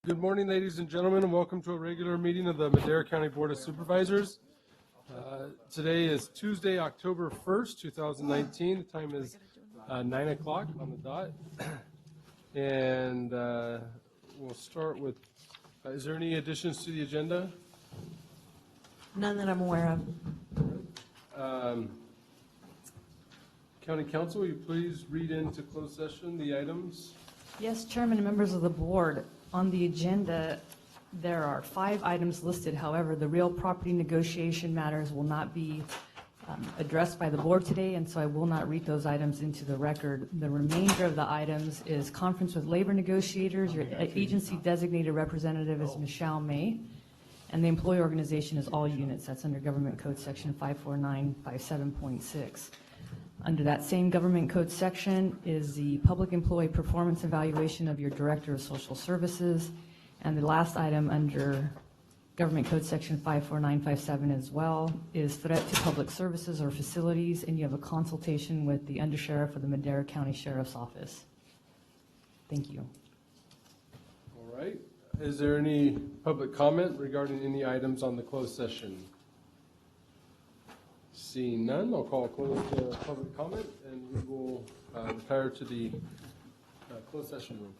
Good morning, ladies and gentlemen, and welcome to a regular meeting of the Madera County Board of Supervisors. Today is Tuesday, October 1st, 2019. The time is 9 o'clock on the dot. And we'll start with, is there any additions to the agenda? None that I'm aware of. County Council, will you please read into closed session the items? Yes, Chairman and members of the board. On the agenda, there are 5 items listed. However, the real property negotiation matters will not be addressed by the board today, and so I will not read those items into the record. The remainder of the items is conference with labor negotiators. Your agency designated representative is Michelle May, and the employee organization is all units. That's under Government Code Section 54957.6. Under that same Government Code section is the public employee performance evaluation of your Director of Social Services. And the last item under Government Code Section 54957 as well is threat to public services or facilities, and you have a consultation with the Undersheriff of the Madera County Sheriff's Office. Thank you. All right. Is there any public comment regarding any items on the closed session? Seeing none, I'll call close to public comment, and we will retire to the closed session room.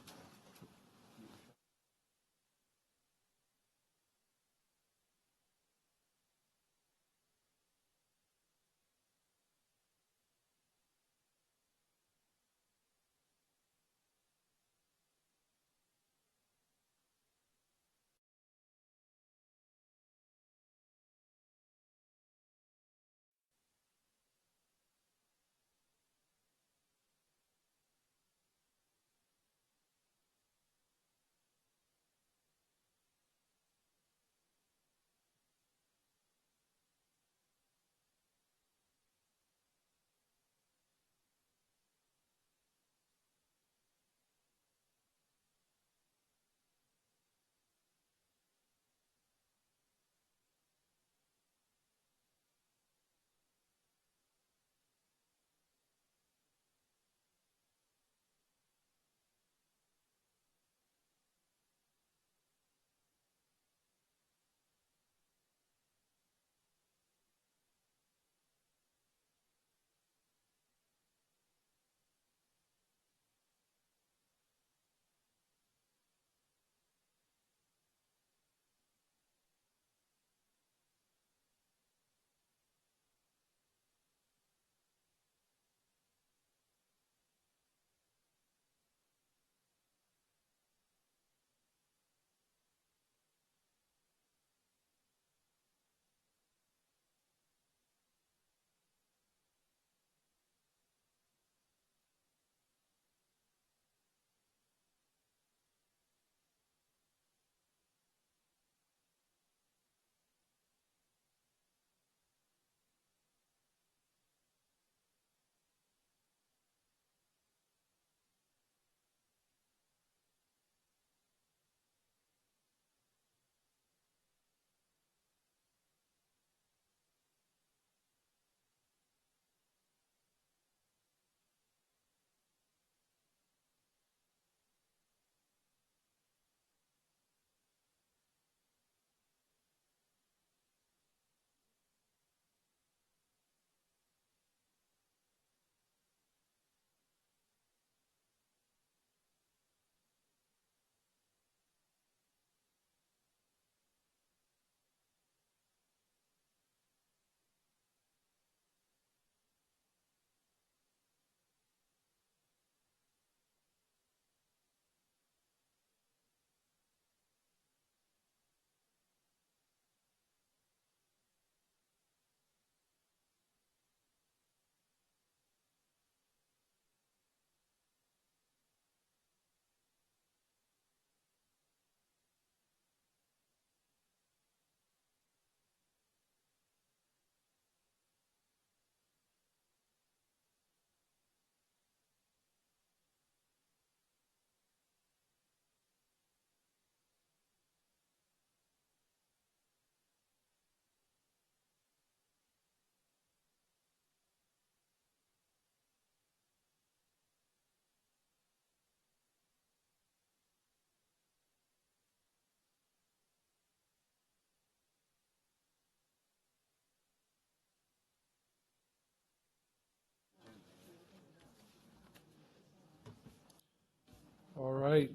All right.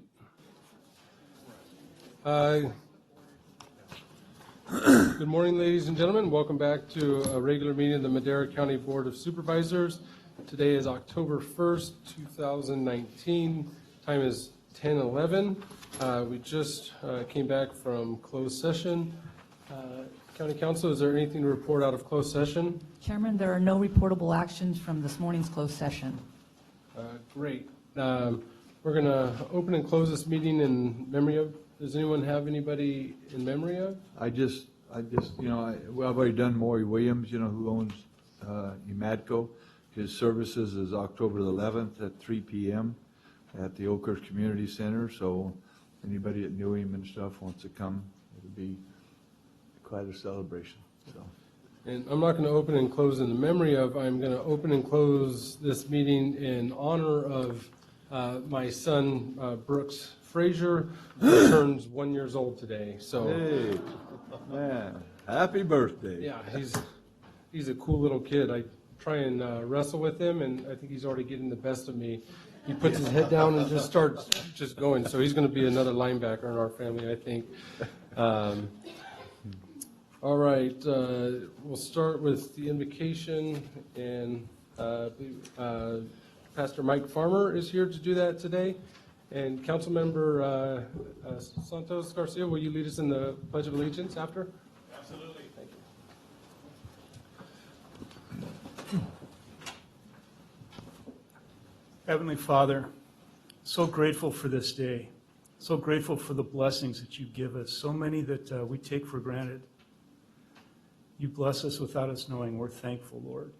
Good morning, ladies and gentlemen. Welcome back to a regular meeting of the Madera County Board of Supervisors. Today is October 1st, 2019. Time is 10:11. We just came back from closed session. County Council, is there anything to report out of closed session? Chairman, there are no reportable actions from this morning's closed session. Great. We're going to open and close this meeting in memory of, does anyone have anybody in memory of? I just, well, I've already done Maury Williams, who owns Emadco. His services is October the 11th at 3 p.m. at the Oakhurst Community Center. So anybody that knew him and stuff wants to come, it'll be quite a celebration. So. And I'm not going to open and close in the memory of, I'm going to open and close this meeting in honor of my son, Brooks Frazier, who turns 1 year old today. So, Hey, man, happy birthday. yeah, he's a cool little kid. I try and wrestle with him, and I think he's already getting the best of me. He puts his head down and just starts just going. So he's going to be another linebacker in our family, I think. All right, we'll start with the invocation, and Pastor Mike Farmer is here to do that today. And Councilmember Santos Garcia, will you lead us in the Pledge of Allegiance after? Absolutely. Thank you. Heavenly Father, so grateful for this day, so grateful for the blessings that you give us, so many that we take for granted. You bless us without us knowing. We're thankful, Lord.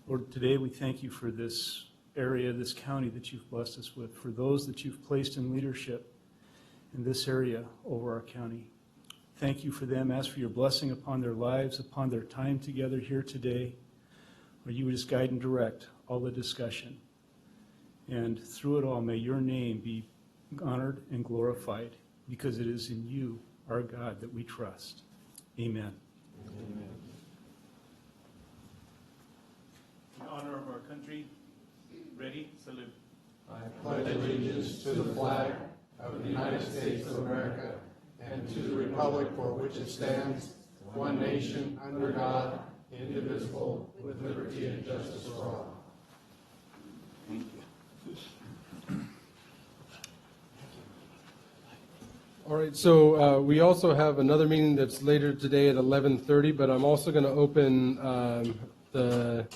Lord, today we thank you for this area, this county that you've blessed us with, for those that you've placed in leadership in this area over our county. Thank you for them. Ask for your blessing upon their lives, upon their time together here today, where you would just guide and direct all the discussion. And through it all, may your name be honored and glorified, because it is in you, our God, that we trust. Amen. Amen. In honor of our country, ready, salute. I pledge allegiance to the flag of the United States of America and to the republic for which it stands, one nation, under God, indivisible, with liberty and justice for all. Thank you. All right, so we also have another meeting that's later today at 11:30, but I'm also going to open the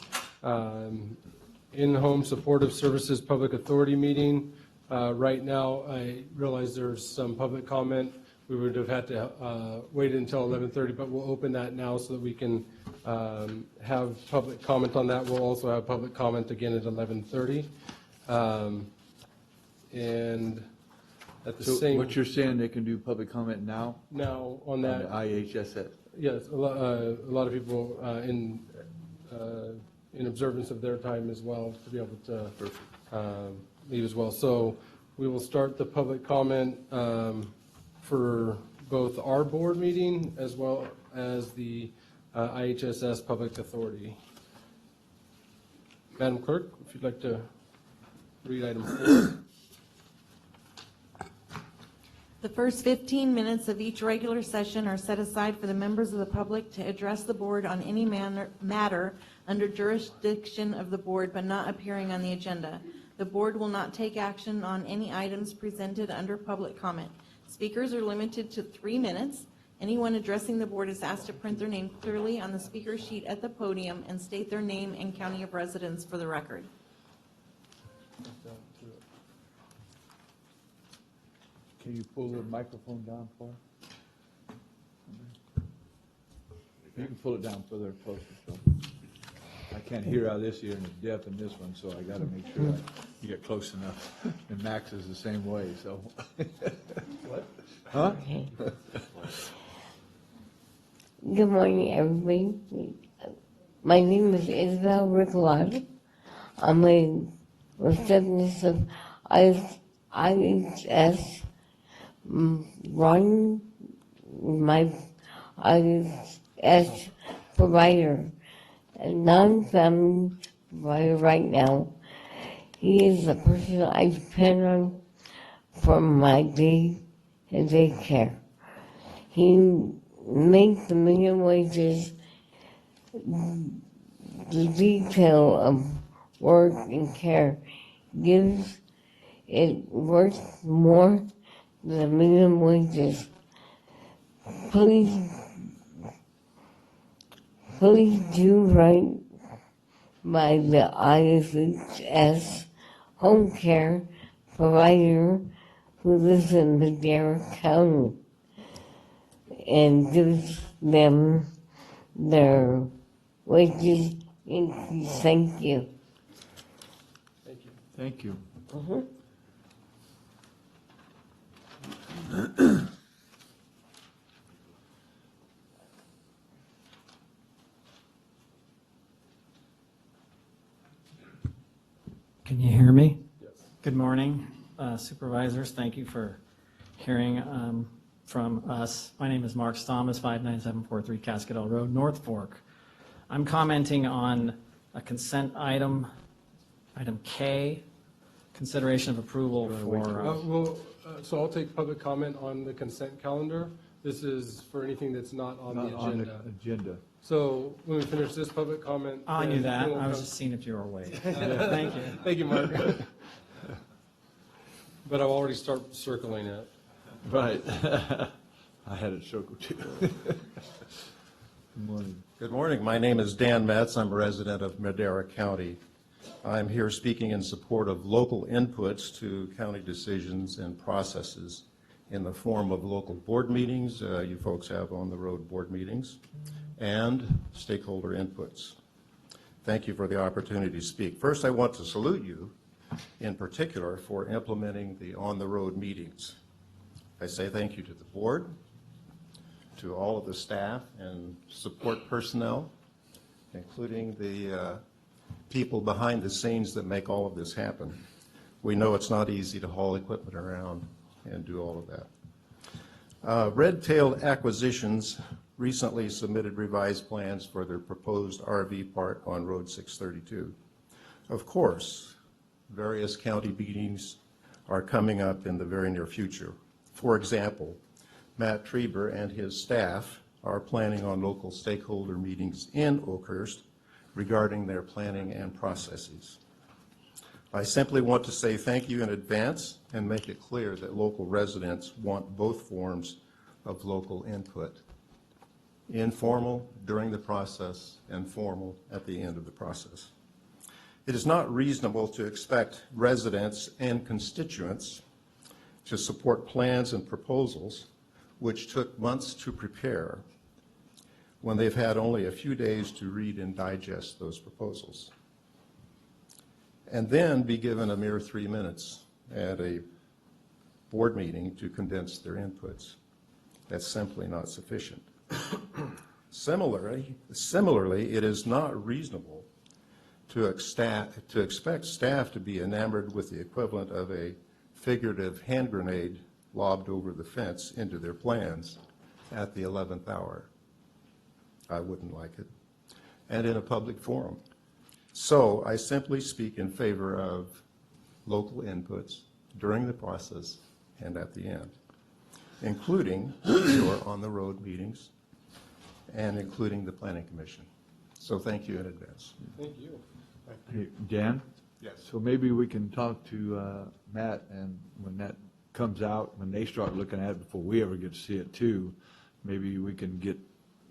In-Home Supportive Services Public Authority meeting. Right now, I realize there's some public comment. We would have had to wait until 11:30, but we'll open that now so that we can have public comment on that. We'll also have public comment again at 11:30. And at the So same. what you're saying, they can do public comment now Now, on on the that, IHSS? yes, a lot of people in observance of their time as well, to be able to leave as well. So we will start the public comment for both our board meeting as well as the IHSS Public Authority. Madam Clerk, if you'd like to read item 4. The first 15 minutes of each regular session are set aside for the members of the public to address the board on any matter under jurisdiction of the board but not appearing on the agenda. The board will not take action on any items presented under public comment. Speakers are limited to 3 minutes. Anyone addressing the board is asked to print their name clearly on the speaker sheet at the podium and state their name and county of residence for the record. Can you pull the microphone down for us? You can pull it down further closer. So I can't hear out of this ear and it's deaf in this one, so I got to make sure you get close enough. And Max is the same way, so. What? Huh? Okay. Good morning, everybody. My name is Isabel Ricklard. I'm a receptionist of IHS. Run my IHS provider, a non-family provider right now. He is the person I depend on for my daycare. He makes the minimum wages. The detail of work and care gives it worth more than the minimum wages. Please do right by the ISHS home care provider who lives in Madera County and gives them their wages increase. Thank you. Thank you. Can you hear me? Yes. Good morning, supervisors. Thank you for hearing from us. My name is Mark Stamas, 59743 Cascadel Road, North Fork. I'm commenting on a consent item, item K, consideration of approval for... So I'll take public comment on the consent calendar. This is for anything that's not on the Not on agenda. the agenda. So when we finish this public comment. I knew then that. we'll I was come- just seeing if you were awake. Thank you. Thank you, Mark. But I'll already start circling it. Right. I had it circled too. Good morning. Good morning. My name is Dan Metz. I'm a resident of Madera County. I'm here speaking in support of local inputs to county decisions and processes in the form of local board meetings, you folks have on-the-road board meetings, and stakeholder inputs. Thank you for the opportunity to speak. First, I want to salute you in particular for implementing the on-the-road meetings. I say thank you to the board, to all of the staff and support personnel, including the people behind the scenes that make all of this happen. We know it's not easy to haul equipment around and do all of that. Red Tail Acquisitions recently submitted revised plans for their proposed RV park on Road 632. Of course, various county meetings are coming up in the very near future. For example, Matt Trieber and his staff are planning on local stakeholder meetings in Oakhurst regarding their planning and processes. I simply want to say thank you in advance and make it clear that local residents want both forms of local input. Informal during the process and formal at the end of the process. It is not reasonable to expect residents and constituents to support plans and proposals which took months to prepare when they've had only a few days to read and digest those proposals, and then be given a mere 3 minutes at a board meeting to condense their inputs. That's simply not sufficient. Similarly, it is not reasonable to expect staff to be enamored with the equivalent of a figurative hand grenade lobbed over the fence into their plans at the 11th hour. I wouldn't like it. And in a public forum. So I simply speak in favor of local inputs during the process and at the end, including your on-the-road meetings and including the Planning Commission. So thank you in advance. Thank you. Hey, Dan? Yes. So maybe we can talk to Matt, and when that comes out, when they start looking at it before we ever get to see it too, maybe we can get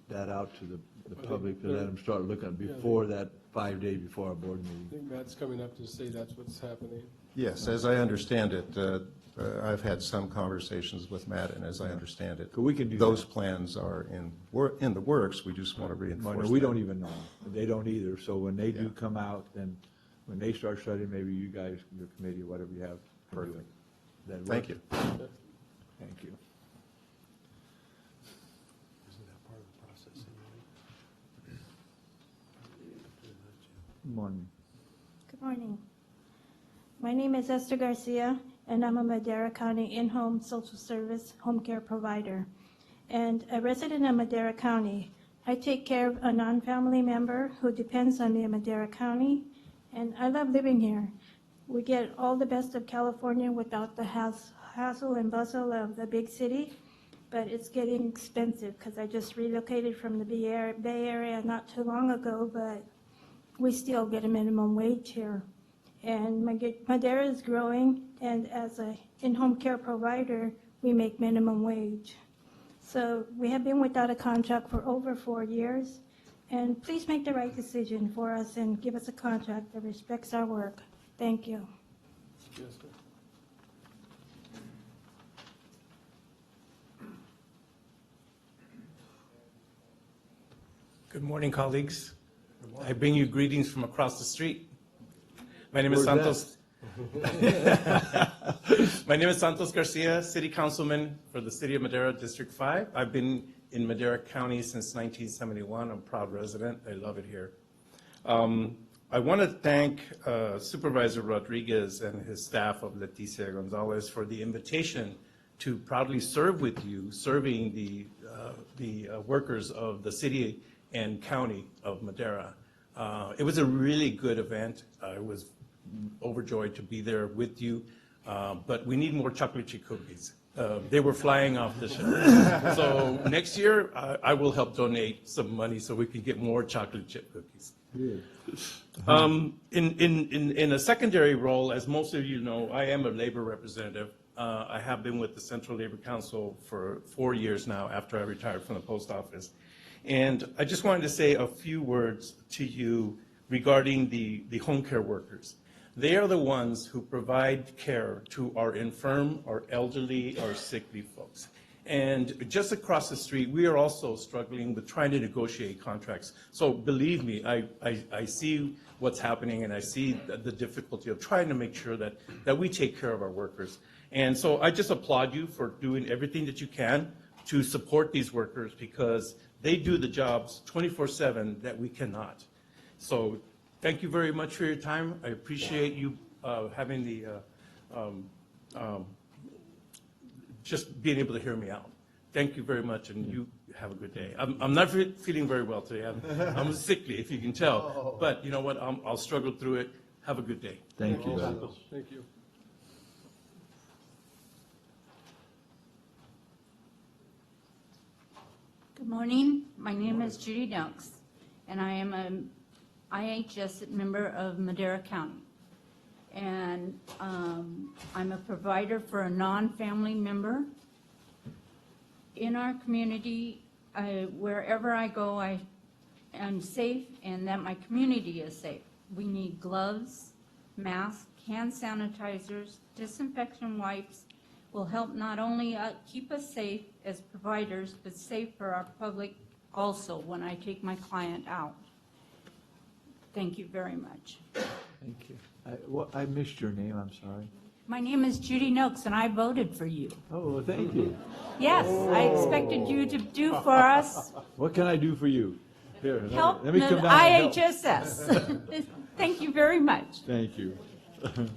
that out to the public to let them start looking at it before that 5 days before our board I meeting. think Matt's coming up to say that's what's happening. Yes, as I understand it, I've had some conversations with Matt, and as I understand it, We can do those that. plans are in the works. We just want to Well, reinforce no, that. we don't even know. They don't either. So when they do Yeah. come out, then when they start studying, maybe you guys, your committee, whatever you have. can do it. That work? Thank you. Thank you. Good morning. Good morning. My name is Esther Garcia, and I'm a Madera County in-home social service home care provider. And a resident of Madera County, I take care of a non-family member who depends on me in Madera County, and I love living here. We get all the best of California without the hustle and bustle of the big city, but it's getting expensive because I just relocated from the Bay Area not too long ago, but we still get a minimum wage here. And Madera is growing, and as a in-home care provider, we make minimum wage. So we have been without a contract for over 4 years, and please make the right decision for us and give us a contract that respects our work. Thank you. Yes, sir. Good morning, colleagues. I bring you greetings from across the street. My name is Where's Santos. My name is Santos Garcia, City Councilman for the City of Madera, District 5. I've been in Madera County since 1971. I'm a proud resident. I love it here. I want to thank Supervisor Rodriguez and his staff of Leticia Gonzalez for the invitation to proudly serve with you, serving the workers of the city and county of Madera. It was a really good event. I was overjoyed to be there with you, but we need more chocolate chip cookies. They were flying off the shelf. So next year, I will help donate some money so we can get more chocolate chip cookies. In a secondary role, as most of you know, I am a labor representative. I have been with the Central Labor Council for 4 years now after I retired from the post office. And I just wanted to say a few words to you regarding the home care workers. They are the ones who provide care to our infirm, our elderly, our sickly folks. And just across the street, we are also struggling with trying to negotiate contracts. So believe me, I see what's happening, and I see the difficulty of trying to make sure that we take care of our workers. And so I just applaud you for doing everything that you can to support these workers, because they do the jobs 24/7 that we cannot. So thank you very much for your time. I appreciate you having the, just being able to hear me out. Thank you very much, and you have a good day. I'm not feeling very well today. I'm sickly, if you can tell. But you know what? I'll struggle through it. Have a good day. Thank you. Thank you. Good morning. My name is Judy Dunks, and I am an IHS member of Madera County. And I'm a provider for a non-family member. In our community, wherever I go, I am safe and that my community is safe. We need gloves, masks, hand sanitizers, disinfection wipes, will help not only keep us safe as providers, but safe for our public also when I take my client out. Thank you very much. Thank you. I missed your name, I'm sorry. My name is Judy Noakes, and I voted for you. Oh, well, thank you. Yes, I expected you to do for us, What can I do for you? Here, help let the me come down and help. IHSS. Thank you very much. Thank you. That's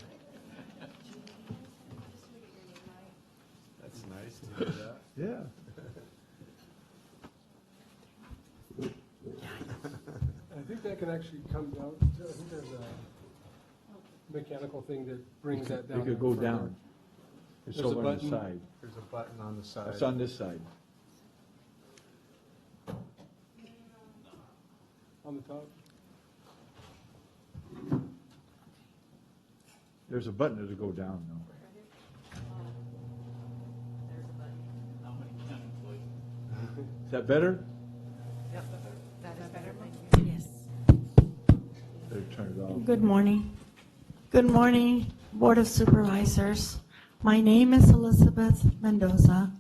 nice to hear that. Yeah. I think that can actually come down, I think there's a mechanical thing that brings that down. It could go further. down. It's There's a over on the button. side. There's a button on the side. It's on this side. On the top? There's a button that'll go down though. Is that better? Yes. Better turn it off. Good morning. Good morning, Board of Supervisors. My name is Elizabeth Mendoza,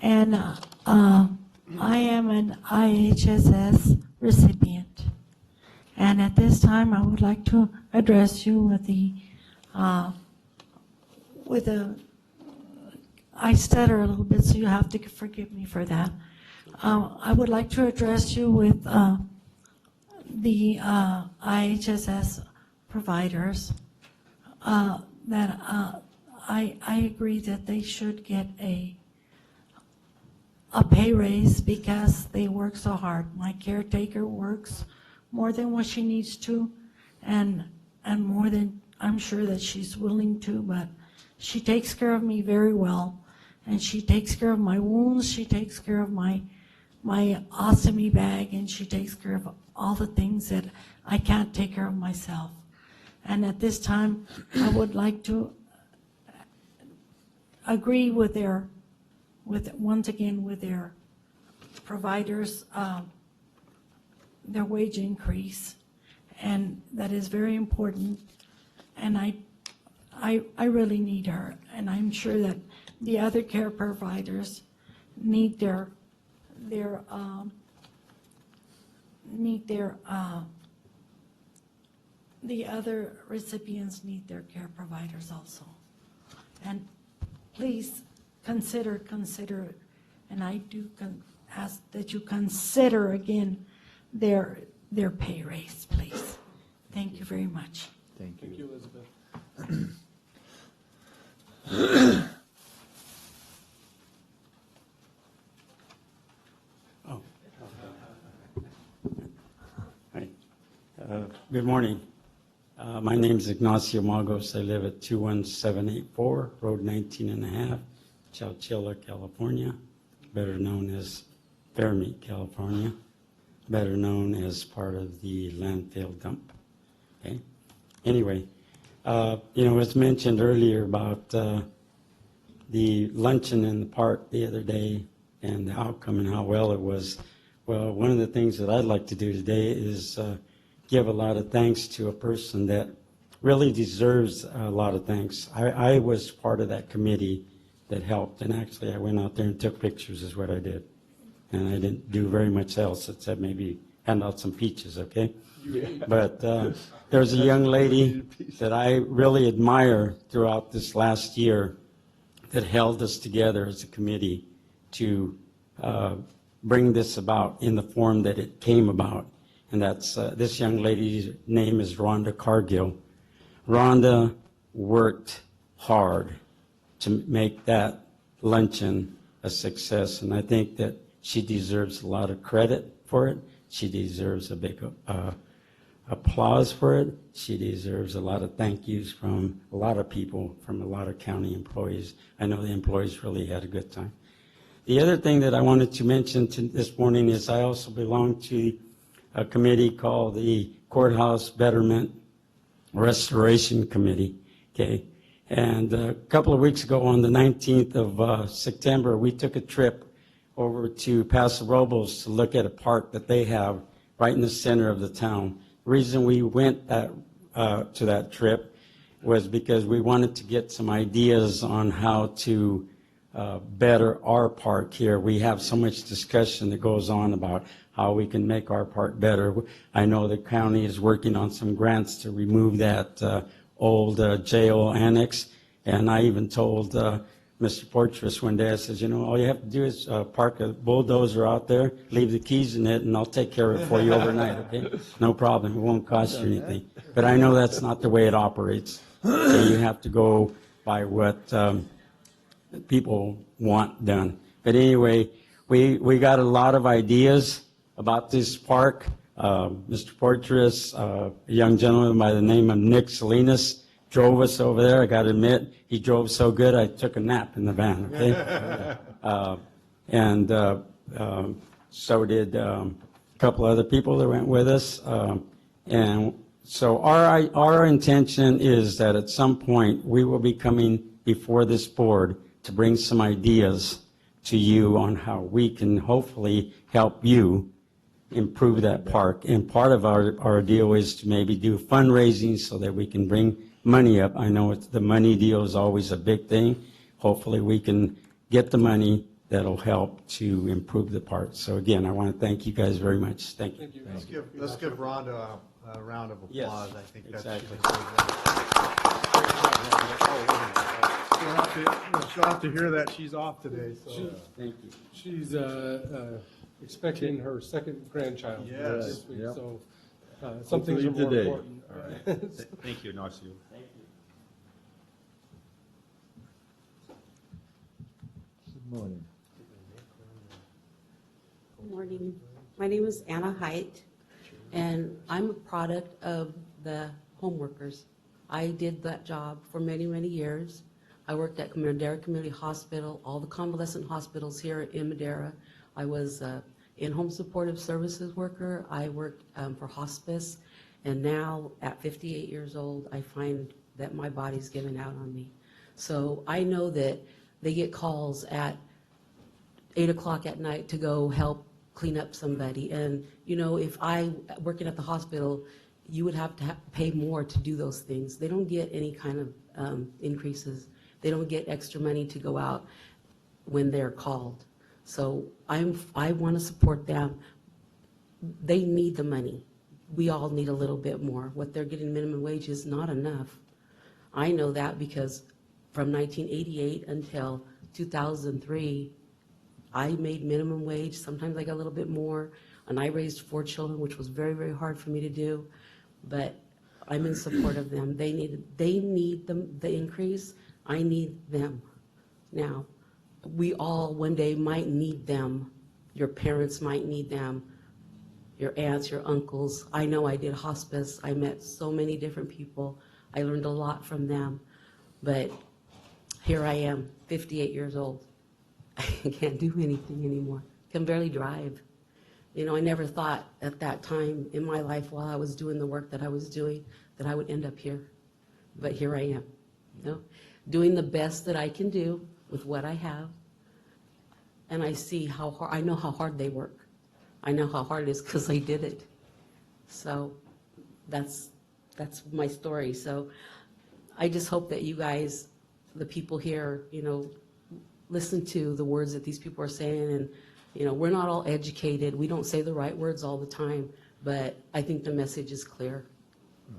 and I am an IHSS recipient. And at this time, I would like to address you I stutter a little bit, so you have to forgive me for that. I would like to address you with the IHSS providers that I agree that they should get a pay raise because they work so hard. My caretaker works more than what she needs to, and more than I'm sure that she's willing to, but She takes care of me very well, and she takes care of my wounds. She takes care of my ostomy bag, and she takes care of all the things that I can't take care of myself. And at this time, I would like to agree with once again with their providers, their wage increase, and that is very important. And I really need her, and I'm sure that the other care providers need the other recipients need their care providers also. And please consider, and I do ask that you consider again their pay raise, please. Thank you very much. Thank Thank you. you, Elizabeth. Hi. Good morning. My name is Ignacio Magos. I live at 21784 Road 19 and a half, Chowchilla, California, better known as Fairmead, California, better known as part of the landfill dump. Okay. Anyway, as mentioned earlier about the luncheon in the park the other day and the outcome and how well it was. Well, one of the things that I'd like to do today is give a lot of thanks to a person that really deserves a lot of thanks. I was part of that committee that helped, and actually I went out there and took pictures is what I did. And I didn't do very much else except maybe hand out some peaches, okay? But there's a young lady that I really admire throughout this last year that held us together as a committee to bring this about in the form that it came about. And that's this young lady's name is Rhonda Cargill. Rhonda worked hard to make that luncheon a success, and I think that she deserves a lot of credit for it. She deserves a big applause for it. She deserves a lot of thank yous from a lot of people, from a lot of county employees. I know the employees really had a good time. The other thing that I wanted to mention this morning is I also belong to a committee called the Courthouse Betterment Restoration Committee, okay? And a couple of weeks ago on the 19th of September, we took a trip over to Paso Robles to look at a park that they have right in the center of the town. The reason we went to that trip was because we wanted to get some ideas on how to better our park here. We have so much discussion that goes on about how we can make our park better. I know the county is working on some grants to remove that old jail annex, and I even told Mr. Portress one day, I says, all you have to do is park a bulldozer out there, leave the keys in it, and I'll take care of it for you overnight, okay? No problem, it won't cost you anything. But I know that's not the way it operates. So you have to go by what people want done. But anyway, we got a lot of ideas about this park. Mr. Portress, a young gentleman by the name of Nick Salinas, drove us over there. I got to admit, he drove so good I took a nap in the van, okay? So did a couple other people that went with us. And so our intention is that at some point we will be coming before this board to bring some ideas to you on how we can hopefully help you improve that park. And part of our deal is to maybe do fundraising so that we can bring money up. I know the money deal is always a big thing. Hopefully we can get the money that'll help to improve the park. So again, I want to thank you guys very much. Thank you. Let's give Rhonda a round of applause. Yes, I think exactly. She'll have to hear that she's off today, so. Thank you. She's expecting her second grandchild Yes. this week, Yep. so some things are Hopefully more today. important. All right. Thank you, Ignacio. Good morning. Good morning. My name is Anna Height, and I'm a product of the home workers. I did that job for many, many years. I worked at Madera Community Hospital, all the convalescent hospitals here in Madera. I was in-home supportive services worker. I worked for hospice. And now, at 58 years old, I find that my body's giving out on me. So I know that they get calls at 8 o'clock at night to go help clean up somebody. And, you know, if I, working at the hospital, you would have to pay more to do those things. They don't get any kind of increases. They don't get extra money to go out when they're called. So I want to support them. They need the money. We all need a little bit more. What they're getting minimum wage is not enough. I know that because from 1988 until 2003, I made minimum wage. Sometimes I got a little bit more, and I raised 4 children, which was very, very hard for me to do. But I'm in support of them. They need the increase. I need them. Now, we all one day might need them. Your parents might need them. Your aunts, your uncles. I know I did hospice. I met so many different people. I learned a lot from them. But here I am, 58 years old. I can't do anything anymore. Can barely drive. You know, I never thought at that time in my life while I was doing the work that I was doing that I would end up here. But here I am, you know, doing the best that I can do with what I have. And I see how hard, I know how hard they work. I know how hard it is because I did it. So that's my story. So I just hope that you guys, the people here, you know, listen to the words that these people are saying. And, you know, we're not all educated. We don't say the right words all the time, but I think the message is clear.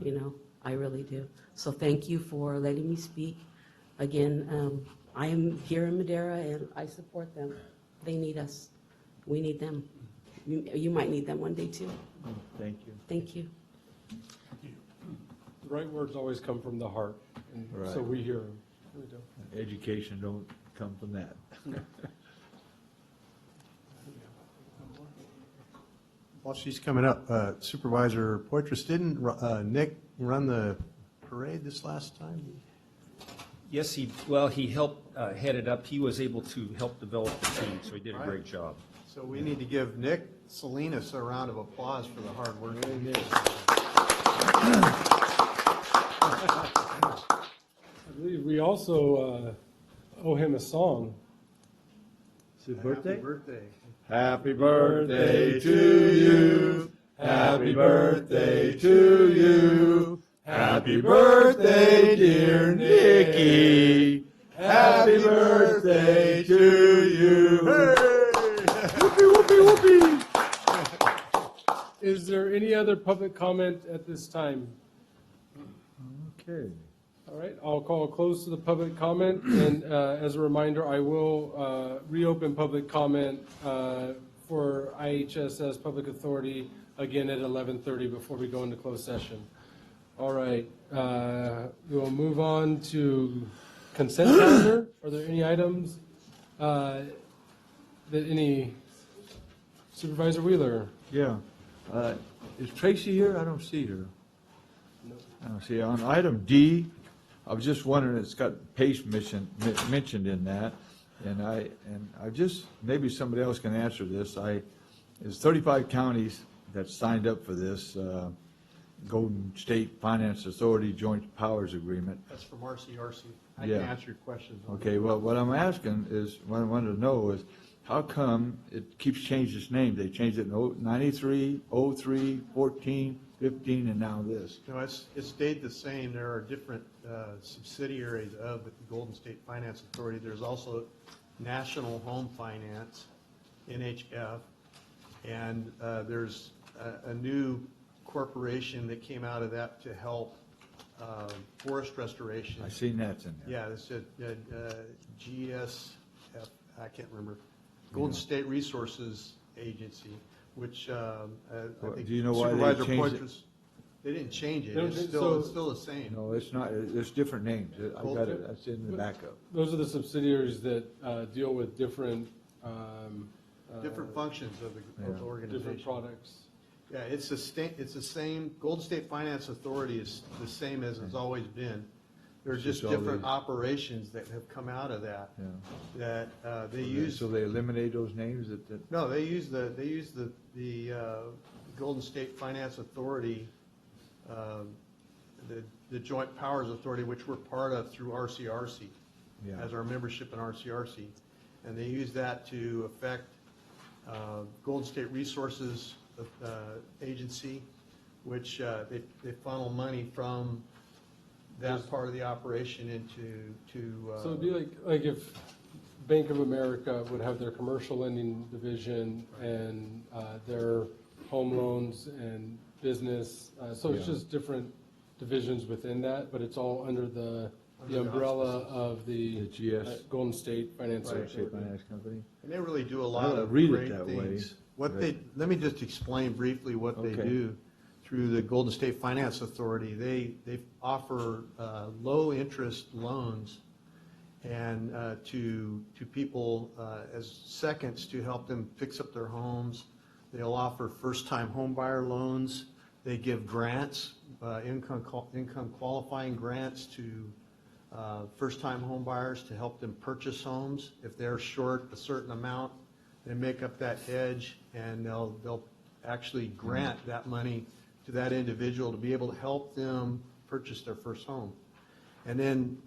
You know, I really do. So thank you for letting me speak. Again, I am here in Madera and I support them. They need us. We need them. You might need them one day too. Thank you. Thank you. The right words always come from the heart, and so Right. we hear them. We do. Education don't come from that. While she's coming up, Supervisor Poitras, didn't Nick run the parade this last time? Yes, he helped head it up. He was able to help develop the team, so he did a great job. So we need to give Nick Salinas a round of applause for the hard work. I believe we also owe him a song. Is it birthday? Happy birthday. Happy birthday to you. Happy birthday to you. Happy birthday, dear Nikki. Happy birthday to you. Whoopee, whoopee, whoopee. Is there any other public comment at this time? Okay. All right, I'll call a close to the public comment, and as a reminder, I will reopen public comment for IHSS Public Authority again at 11:30 before we go into closed session. All right, we will move on to consent calendar. Are there any items that any Supervisor Wheeler? Yeah. Is Tracy here? I don't see her. I don't see her. On item D, I was just wondering, it's got PACE mentioned in that, and I just, maybe somebody else can answer this. There's 35 counties that signed up for this Golden State Finance Authority Joint Powers Agreement. That's from RCRC. I Yeah. can answer your questions. Okay, well, what I'm asking is, what I wanted to know is, how come it keeps changing its name? They changed it in 93, 03, 14, 15, and now this. No, it stayed the same. There are different subsidiaries of the Golden State Finance Authority. There's also National Home Finance, NHF, and there's a new corporation that came out of that to help forest restoration. I seen that's in there. Yeah, it's a GSF, I can't remember, Golden State Resources Agency, which I think Do you know why they Supervisor changed it? Poitras, they didn't change it. They don't It's change- still the same. No, it's not, it's different names. I got it, that's in the backup. Those are the subsidiaries that deal with different Different functions of the organization. different products. Yeah, it's the same, Golden State Finance Authority is the same as it's always been. There's Just just all different the- operations that have come out of that, Yeah. that they use. So they eliminate those names that, No, they use the Golden State Finance Authority, the Joint Powers Authority, which we're part of through RCRC, Yeah. as our membership in RCRC. And they use that to affect Golden State Resources Agency, which they funnel money from that part of the operation into. So it'd be like if Bank of America would have their commercial lending division and their home loans and business. So it's Yeah. just different divisions within that, but it's all under the Under the umbrella auspices. of the GS. Golden State Finance Right. Authority. Finance Company? And they really do a I lot don't of read it great that way, things. What but- let me just explain briefly what they Okay. do through the Golden State Finance Authority. They offer low-interest loans and to people as seconds to help them fix up their homes. They'll offer first-time home buyer loans. They give grants, income qualifying grants to first-time home buyers to help them purchase homes. If they're short a certain amount, they make up that hedge, and they'll actually grant that money to that individual to be able to help them purchase their first home. And then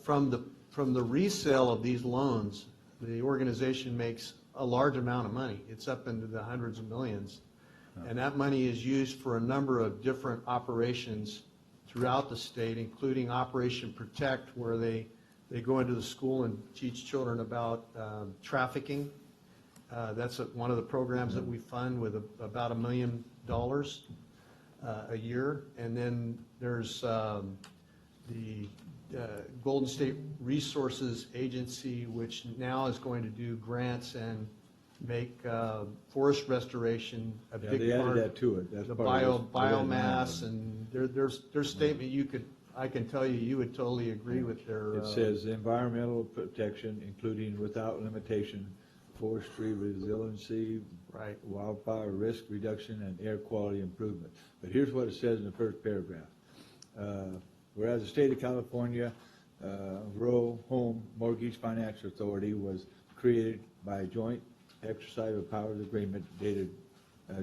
from the resale of these loans, the organization makes a large amount of money. It's up into the hundreds of millions. And that money is used for a number of different operations throughout the state, including Operation Protect, where they go into the school and teach children about trafficking. That's one of the programs that we fund with about $1 million a year. And then there's the Golden State Resources Agency, which now is going to do grants and make forest restoration a Yeah, big they added part. that to it. That's The part of this. biomass, and their statement, I can tell you would totally agree with their. It says environmental protection, including without limitation, forestry resiliency, Right. wildfire risk reduction, and air quality improvement. But here's what it says in the first paragraph. Whereas the state of California Rural Home Mortgage Finance Authority was created by a joint exercise of powers agreement dated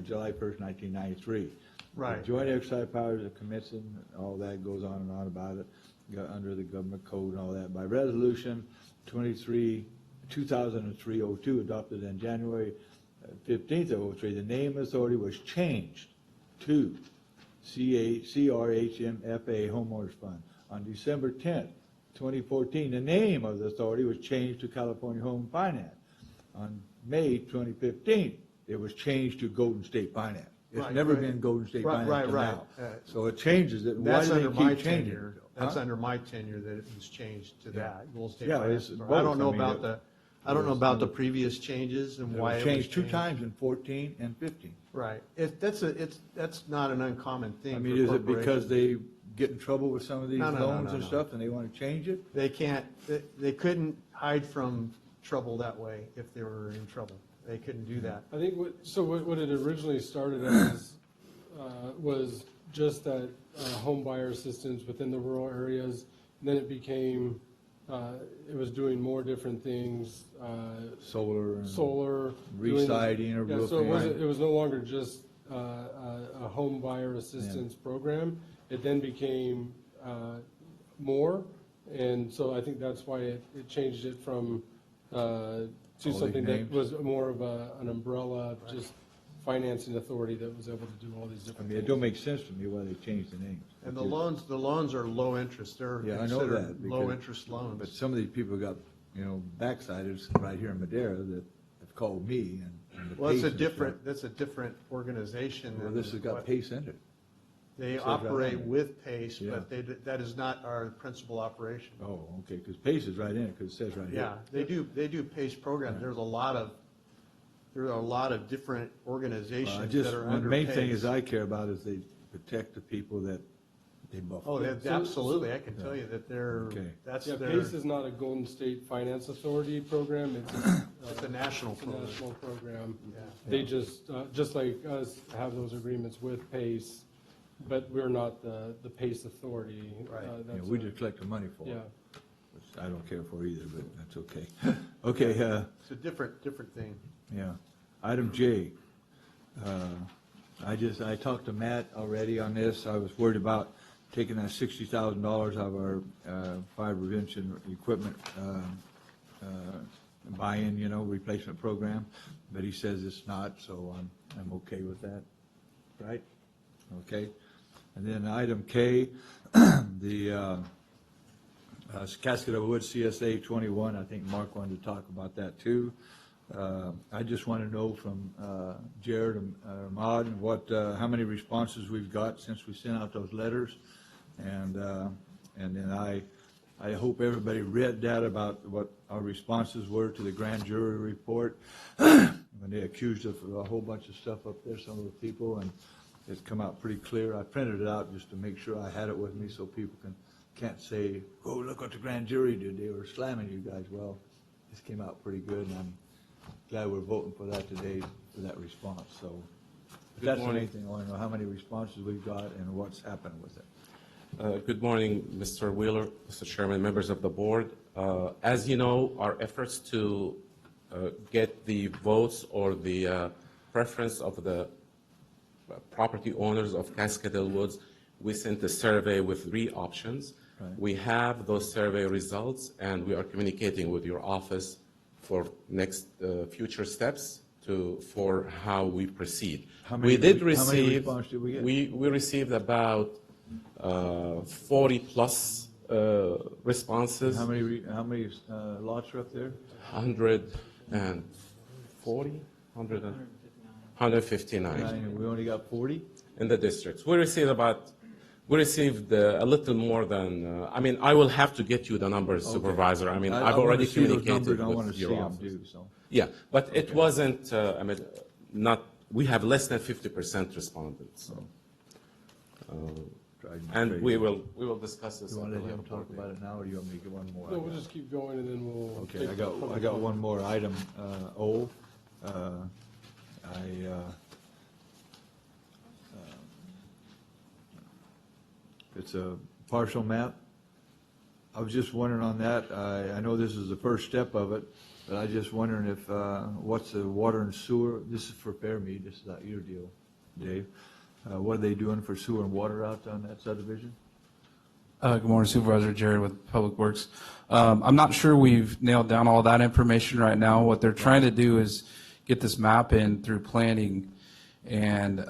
July 1st, 1993. Right. The joint exercise powers of commission, all that goes on and on about it, under the government code and all that. By resolution 2003-02, adopted on January 15th of 03, the name of the authority was changed to CRHMFA Homeowners Fund. On December 10th, 2014, the name of the authority was changed to California Home Finance. On May 2015, it was changed to Golden State Finance. It's Right, never right. been Golden State Right, Finance till right, now. right. So it changes it. Why That's do they under my keep changing tenure. it? That's Huh? under my tenure that it was changed to that, Golden State Yeah, Finance. it's I both. don't know I mean, about it- I don't know it's- about the previous changes and It why was it was changed 2 times in 14 and 15. Right. That's not an uncommon thing. I mean, for is it because corporations. they get in trouble with some of these No, no, no, loans no, and no. stuff and they want to change it? They can't, they couldn't hide from trouble that way if they were in trouble. They couldn't do that. I think what it originally started as was just that home buyer assistance within the rural areas. And then it became, it was doing more different things. Solar and Solar. residing or Yeah, so roofing. it was no longer just a home buyer assistance program. It then became more. And so I think that's why it changed it from to these something that names. was more of an umbrella, just financing authority that was able to do all these I different mean, it things. don't make sense to me why they changed the names. And the loans are low interest. They're Yeah, I know considered that. low because- interest loans. But some of these people got, backsiders right here in Madera that have called me and the Well, PACE and stuff. that's a different organization. Well, than this has got what- PACE in it. They Says right operate on it. with PACE, Yeah. but that is not our principal operation. Oh, okay, because PACE is right in it, because it says right here. Yeah, they do PACE programs. There are a lot of different organizations that are The under main thing PACE. is I care about is they protect the people that they buff. Oh, So- absolutely. I can tell you that Okay. that's Yeah, their, PACE is not a Golden State Finance Authority program. It's it's a national it's a program. national program. Yeah. They just like us, have those agreements with PACE. but we're not the PACE authority. Right. Yeah, we just collect the money for it. Yeah. Which I don't care for either, but that's okay. Okay, It's a different thing. yeah. Item J. I talked to Matt already on this. I was worried about taking that $60,000 out of our fire prevention equipment buy-in, replacement program, but he says it's not, so I'm okay with that, right? Okay. And then item K, the Cascade Woods CSA 21, I think Mark wanted to talk about that too. I just want to know from Jared and Ahmad how many responses we've got since we sent out those letters. And then I hope everybody read that about what our responses were to the grand jury report when they accused us of a whole bunch of stuff up there, some of the people, and it's come out pretty clear. I printed it out just to make sure I had it with me so people can't say, oh, look what the grand jury did. They were slamming you guys. Well, this came out pretty good, and I'm glad we're voting for that today, for that response. So if that's the main thing, I want to know how many responses we've got and what's happened with it. Good morning, Mr. Wheeler, Mr. Chairman, members of the board. As you know, our efforts to get the votes or the preference of the property owners of Cascadel Woods, we sent a survey with 3 options. Right. We have those survey results, and we are communicating with your office for next future steps for how we proceed. How many responses did we get? We received about 40 plus responses. How many lots are up there? 140, 159. We only got 40? In the districts. We received a little more than, I will have to get you the numbers, okay. Supervisor. I've already communicated with your office. Yeah, but it wasn't, we have less than 50% respondents. So. And we will discuss this. You want to let him talk about it now, or do you want me to get one more? No, we'll just keep going, and then we'll. Okay, I got one more item. O. It's a partial map. I was just wondering on that. I know this is the first step of it, but I was just wondering if what's the water and sewer? This is for Fairmead. This is not your deal, Dave. What are they doing for sewer and water out on that subdivision? Good morning, Supervisor Jared with Public Works. I'm not sure we've nailed down all that information right now. What they're trying to do is get this map in through planning, and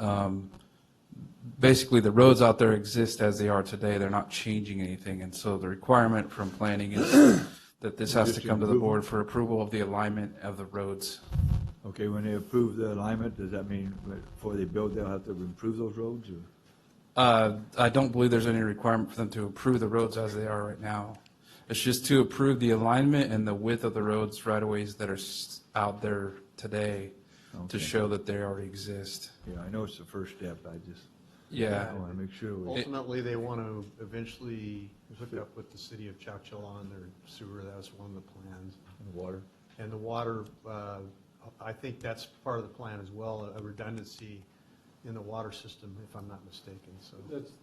basically the roads out there exist as they are today. They're not changing anything, and so the requirement from planning is that this has to come to the board for approval of the alignment of the roads. Okay, when they approve the alignment, does that mean before they build, they'll have to improve those roads? Or? I don't believe there's any requirement for them to approve the roads as they are right now. It's just to approve the alignment and the width of the roads right-of-ways that are out there today to show that they already exist. Yeah, I know it's the first step. I want to make sure. Ultimately, they want to eventually hook up with the city of Chowchilla on their sewer. That's one of the plans. And the water? And the water, I think that's part of the plan as well, a redundancy in the water system, if I'm not mistaken. So that's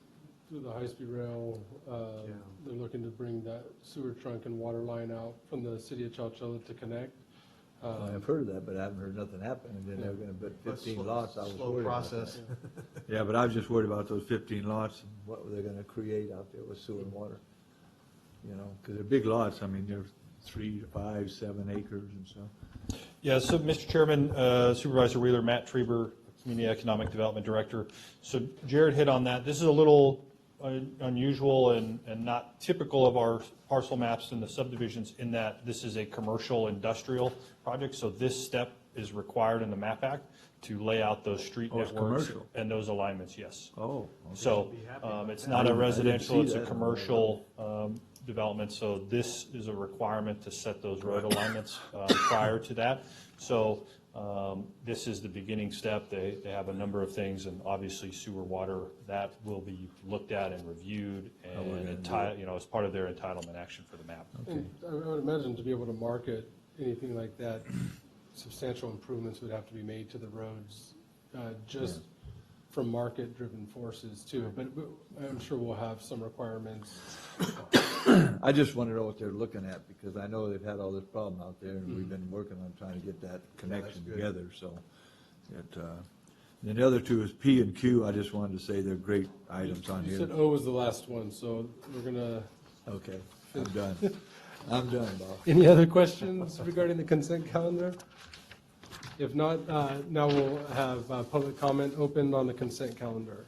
through the high-speed rail. They're looking to bring that sewer trunk and water line out from the city of Chowchilla to connect. I've heard of that, but I haven't heard nothing happen. And then they're going to put 15 lots. I was worried process. About that. Yeah, but I was just worried about those 15 lots and what they're going to create out there with sewer and water. Because they're big lots. They're 3 to 5, 7 acres and stuff. Yeah, so Mr. Chairman, Supervisor Wheeler, Matt Treber, Community Economic Development Director. So Jared hit on that. This is a little unusual and not typical of our parcel maps and the subdivisions in that this is a commercial industrial project. So this step is required in the MAP Act to lay out those street networks and those alignments, yes. Oh. Okay. So it's not a residential, it's a commercial development. So this is a requirement to set those road alignments prior to that. So this is the beginning step. They have a number of things, and obviously sewer, water, that will be looked at and reviewed and as part of their entitlement action for the map. Okay. I would imagine to be able to market anything like that, substantial improvements would have to be made to the roads, from market-driven forces too, but I'm sure we'll have some requirements. I just want to know what they're looking at, because I know they've had all this problem out there, and we've been working on trying to get that connection together, so. Then the other two is P and Q. I just wanted to say they're great items on You here. said O was the last one, so we're gonna. Okay, I'm done. I'm done, Bob. Any other questions regarding the consent calendar? If not, now we'll have public comment opened on the consent calendar.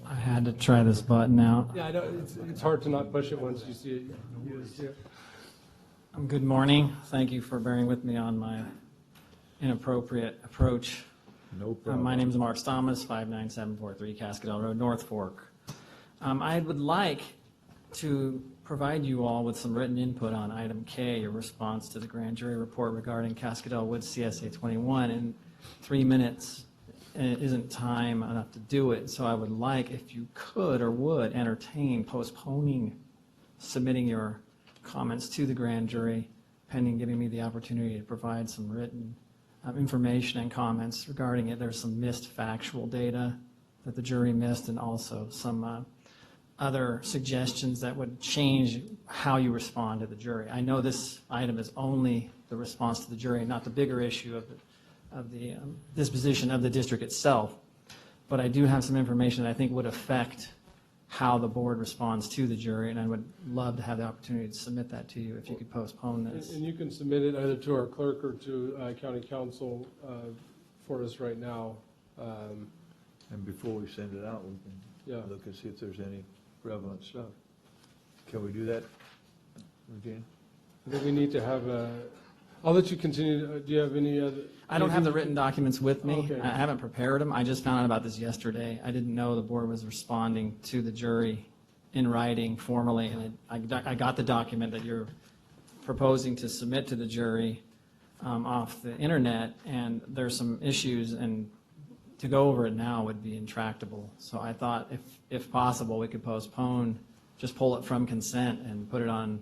I had to try this button out. Yeah, I know, it's hard to not push it once you see it. Good morning. Thank you for bearing with me on my inappropriate approach. No problem. My name is Mark Thomas, 59743 Cascadel Road, North Fork. I would like to provide you all with some written input on item K, your response to the grand jury report regarding Cascadel Woods CSA 21. In 3 minutes isn't time enough to do it, so I would like, if you could or would, entertain postponing submitting your comments to the grand jury, pending giving me the opportunity to provide some written information and comments regarding it. There's some missed factual data that the jury missed, and also some other suggestions that would change how you respond to the jury. I know this item is only the response to the jury, not the bigger issue of the disposition of the district itself, but I do have some information that I think would affect how the board responds to the jury, and I would love to have the opportunity to submit that to you if you could postpone this. And you can submit it either to our clerk or to county council for us right now. And before we send it out, we can look and see if there's any relevant stuff. Can we do that, Regina? I think we need to have I'll let you continue. Do you have any other? I don't have the written documents with me. Okay. I haven't prepared them. I just found out about this yesterday. I didn't know the board was responding to the jury in writing formally, and I got the document that you're proposing to submit to the jury off the internet, and there's some issues, and to go over it now would be intractable. So I thought if possible, we could postpone, just pull it from consent and put it on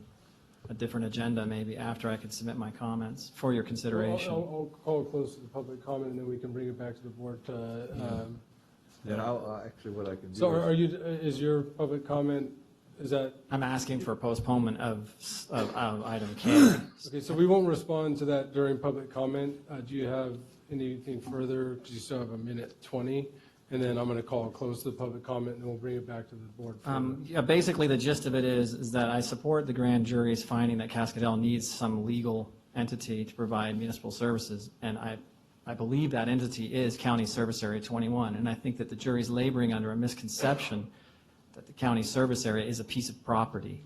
a different agenda maybe after I could submit my comments for your consideration. I'll call it close to the public comment, and then we can bring it back to the board to. Then I'll actually, what I can do. So is your public comment, is that? I'm asking for postponement of item K. Okay, so we won't respond to that during public comment. Do you have anything further? Because you still have 1:20, and then I'm going to call it close to the public comment, and then we'll bring it back to the board. Yeah, basically the gist of it is that I support the grand jury's finding that Cascadel needs some legal entity to provide municipal services, and I believe that entity is County Service Area 21, and I think that the jury's laboring under a misconception that the county service area is a piece of property.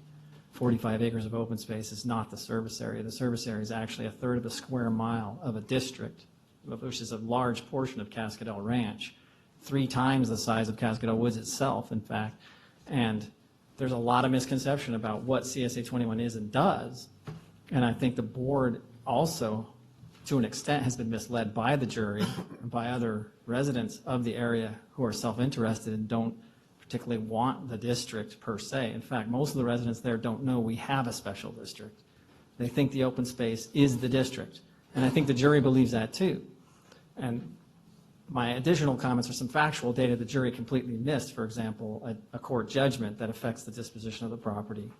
45 acres of open space is not the service area. The service area is actually 1/3 of a square mile of a district, which is a large portion of Cascadel Ranch, 3 times the size of Cascadel Woods itself, in fact. And there's a lot of misconception about what CSA 21 is and does. And I think the board also, to an extent, has been misled by the jury and by other residents of the area who are self-interested and don't particularly want the district per se. In fact, most of the residents there don't know we have a special district. They think the open space is the district. And I think the jury believes that too. And my additional comments are some factual data the jury completely missed. For example, a court judgment that affects the disposition of the property,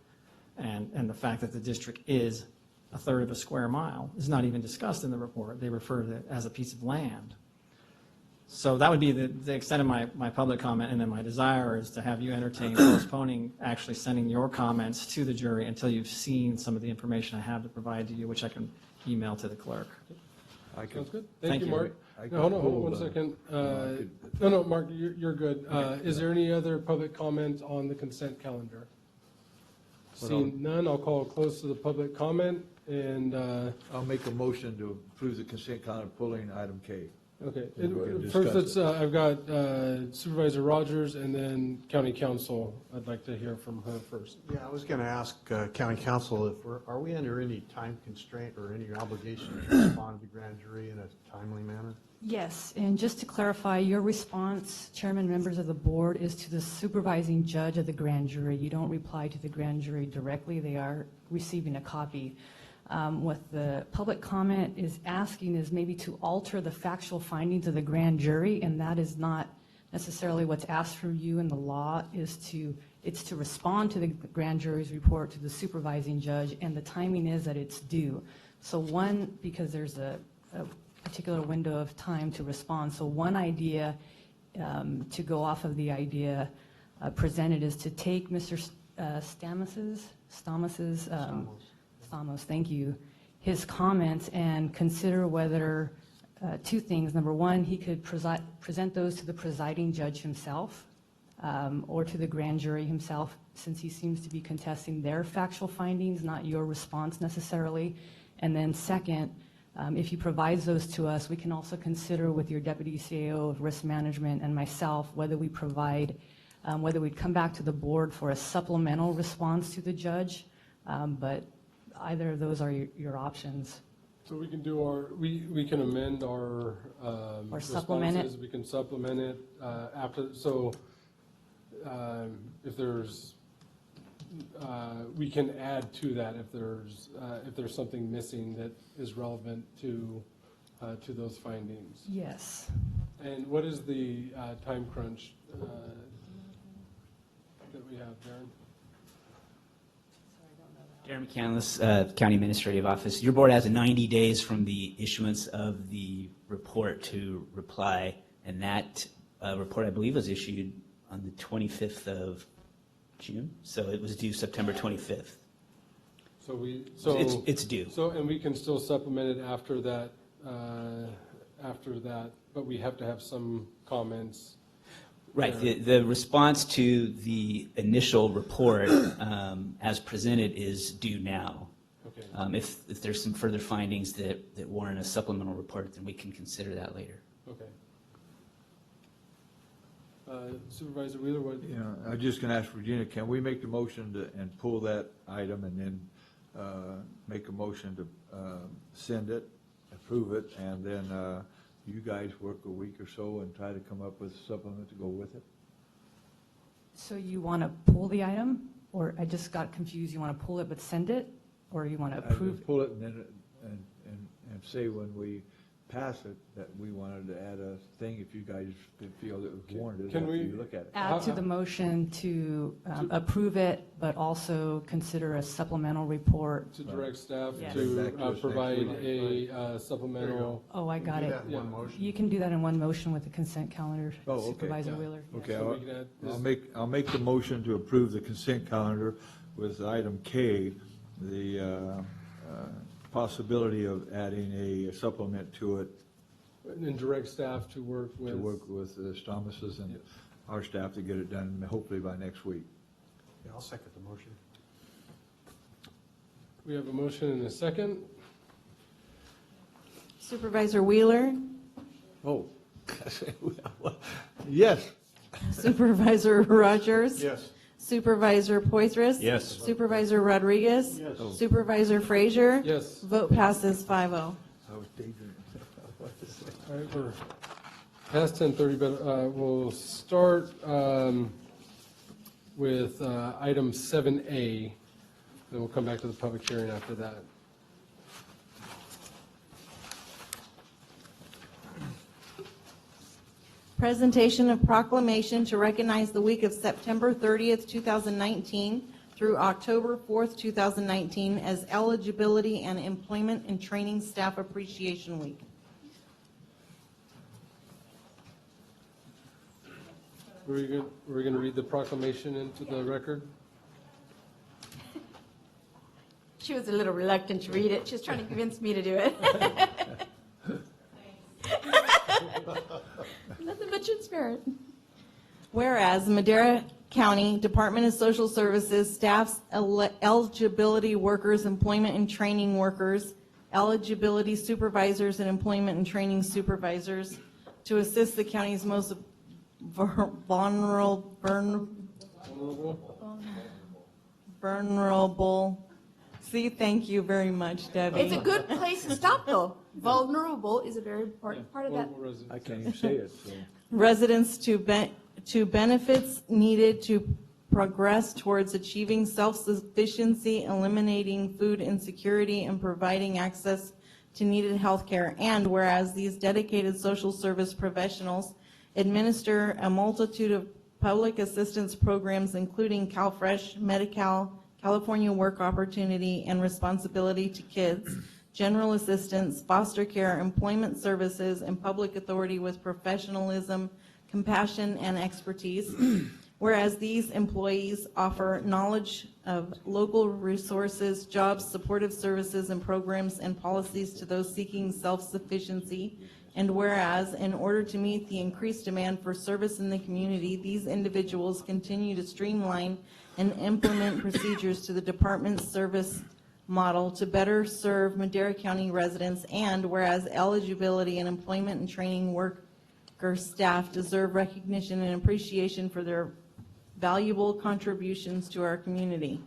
and the fact that the district is 1/3 of a square mile is not even discussed in the report. They refer to it as a piece of land. So that would be the extent of my public comment, and then my desire is to have you entertain postponing actually sending your comments to the jury until you've seen some of the information I have to provide to you, which I can email to the clerk. Sounds good. Thank you, Mark. No, hold on 1 second. No, Mark, you're good. Is there any other public comment on the consent calendar? Seeing none, I'll call it close to the public comment, and I'll make a motion to approve the consent calendar, pulling item K. okay. And we're gonna First, discuss let's. I've got Supervisor Rogers, and then County Council. I'd like to hear from her first. Yeah, I was going to ask County Council if are we under any time constraint or any obligation to respond to the grand jury in a timely manner? Yes, and just to clarify, your response, Chairman, members of the board, is to the supervising judge of the grand jury. You don't reply to the grand jury directly. They are receiving a copy. What the public comment is asking is maybe to alter the factual findings of the grand jury, and that is not necessarily what's asked from you in the law. It's to respond to the grand jury's report to the supervising judge, and the timing is that it's due. So one, because there's a particular window of time to respond. So one idea to go off of the idea presented is to take Mr. Stamos, thank you, his comments and consider whether two things. Number one, he could present those to the presiding judge himself or to the grand jury himself, since he seems to be contesting their factual findings, not your response necessarily. And then second, if he provides those to us, we can also consider with your deputy CAO of risk management and myself whether we provide, whether we'd come back to the board for a supplemental response to the judge. But either of those are your options. So we can do we can amend our Or supplement it. responses. We can supplement it after. So if there's, we can add to that if there's something missing that is relevant to those findings. Yes. And what is the time crunch that we have, Darren? Darren McCandless, County Administrative Office. Your board has 90 days from the issuance of the report to reply, and that report, I believe, was issued on the 25th of June, so it was due September 25th. So it's due. So, and we can still supplement it after that, but we have to have some comments. Right. The response to the initial report as presented is due now. Okay. If there's some further findings that warrant a supplemental report, then we can consider that later. Okay. Supervisor Wheeler, what? You know, I'm just going to ask Regina, can we make the motion and pull that item and then make a motion to send it, approve it, and then you guys work a week or so and try to come up with a supplement to go with it? So you want to pull the item, or I just got confused, you want to pull it but send it, or you want to approve? Pull it and then and say when we pass it that we wanted to add a thing if you guys feel it was warranted after you look at it. Add to the motion to approve it, but also consider a supplemental report. To direct staff Yes. to provide a supplemental. Oh, I got it. You can do that in one motion with the consent calendar, Supervisor Wheeler. Okay, So I'll make the motion to approve the consent calendar with item K, the possibility of adding a supplement to it. And direct staff to work with. The Thomases and our staff to get it done hopefully by next week. Yeah, I'll second the motion. We have a motion and a second. Supervisor Wheeler, Oh, yes. Supervisor Rogers. Yes. Supervisor Poitras. Yes. Supervisor Rodriguez. Yes. Supervisor Frazier. Yes. Vote passes 5-0. I was daydreaming. All right, we're past 10:30, but we'll start with item 7A, then we'll come back to the public hearing after that. Presentation of proclamation to recognize the week of September 30th, 2019 through October 4th, 2019 as Eligibility and Employment and Training Staff Appreciation Week. We're going to read the proclamation into the record. She was a little reluctant to read it. She was trying to convince me to do it. Nothing but your spirit. Whereas Madera County Department of Social Services staffs eligibility workers, employment and training workers, eligibility supervisors, and employment and training supervisors to assist the county's most vulnerable. See, thank you very much, Debbie. It's a good place to stop, though. Vulnerable is a very important part of that. I can't even say it, so. Residents to benefits needed to progress towards achieving self-sufficiency, eliminating food insecurity, and providing access to needed health care. And whereas these dedicated social service professionals administer a multitude of public assistance programs, including CalFresh, Medi-Cal, California Work Opportunity and Responsibility to Kids, general assistance, foster care, employment services, and public authority with professionalism, compassion, and expertise. Whereas these employees offer knowledge of local resources, jobs, supportive services, and programs and policies to those seeking self-sufficiency. And whereas, in order to meet the increased demand for service in the community, these individuals continue to streamline and implement procedures to the department's service model to better serve Madera County residents. And whereas eligibility and employment and training worker staff deserve recognition and appreciation for their valuable contributions to our community.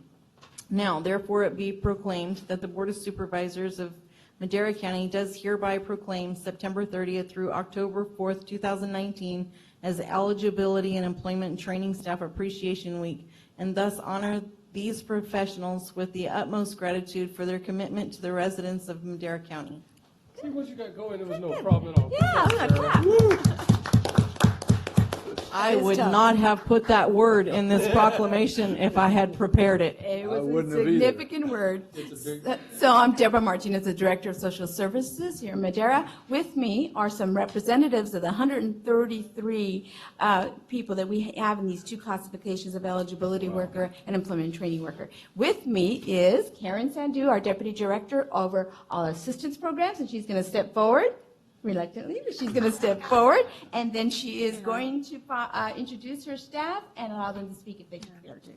Now, therefore, it be proclaimed that the Board of Supervisors of Madera County does hereby proclaim September 30th through October 4th, 2019 as Eligibility and Employment and Training Staff Appreciation Week, and thus honor these professionals with the utmost gratitude for their commitment to the residents of Madera County. See, once you got going, there was no problem at all. Yeah, I'm gonna clap. I would not have put that word in this proclamation if I had prepared it. It I was a wouldn't have either. significant word. So I'm Deborah Martinez, the Director of Social Services here in Madera. With me are some representatives of the 133 people that we have in these two classifications of eligibility worker and employment and training worker. With me is Karen Sandu, our Deputy Director over all assistance programs, and she's going to step forward. Reluctantly, but she's going to step forward, and then she is going to introduce her staff and allow them to speak if they care to.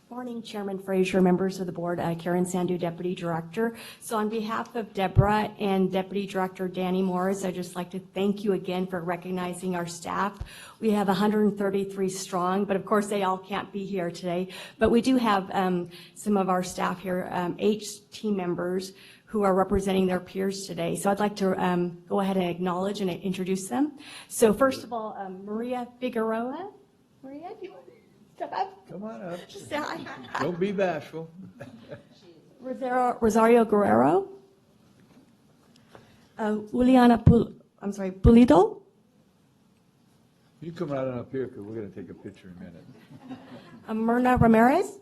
Morning, Chairman Frazier, members of the board, Karen Sandu, Deputy Director. So on behalf of Deborah and Deputy Director Danny Morris, I'd just like to thank you again for recognizing our staff. We have 133 strong, but of course they all can't be here today. But we do have some of our staff here, 8 team members who are representing their peers today. So I'd like to go ahead and acknowledge and introduce them. So first of all, Maria Figueroa. Maria, do you want to step up? Come on up. Just say hi. Don't be bashful. Rosario Guerrero. Juliana Pulido. You come right on up here because we're going to take a picture in a minute. Myrna Ramirez.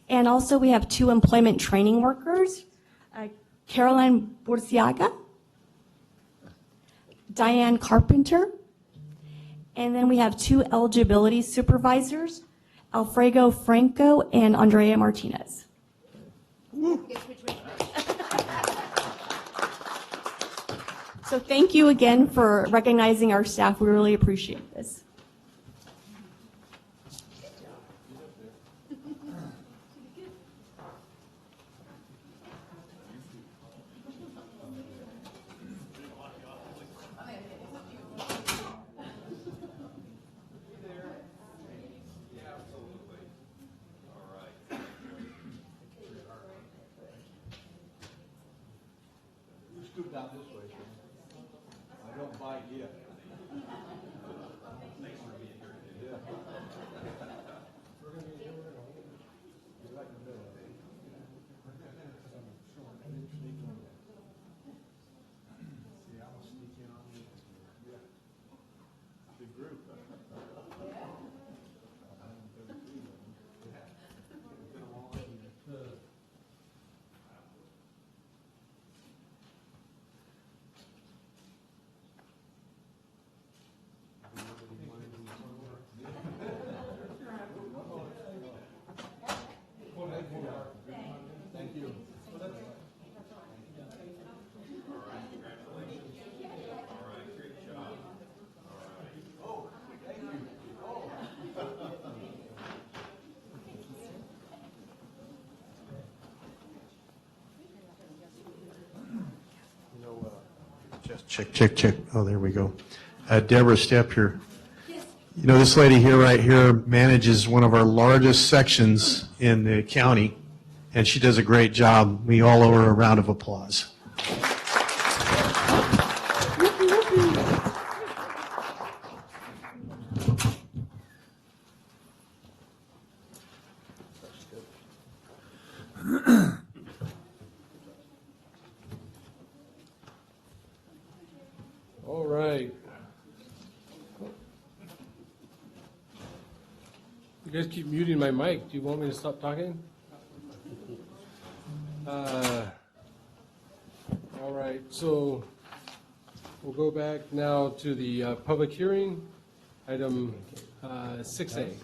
And also we have 2 employment training workers, Caroline Burciaga, Diane Carpenter, and then we have 2 eligibility supervisors, Alfredo Franco and Andrea Martinez. So thank you again for recognizing our staff. We really appreciate this. Scoot down this way. I don't bite yet. Thanks for being here. Yeah. Big group. Thank you. Check. Oh, there we go. Deborah, step here. You know, this lady here, right here, manages one of our largest sections in the county, and she does a great job. We all owe her a round of applause. You guys keep muting my mic. Do you want me to stop talking? All right, so we'll go back now to the public hearing, item 6A.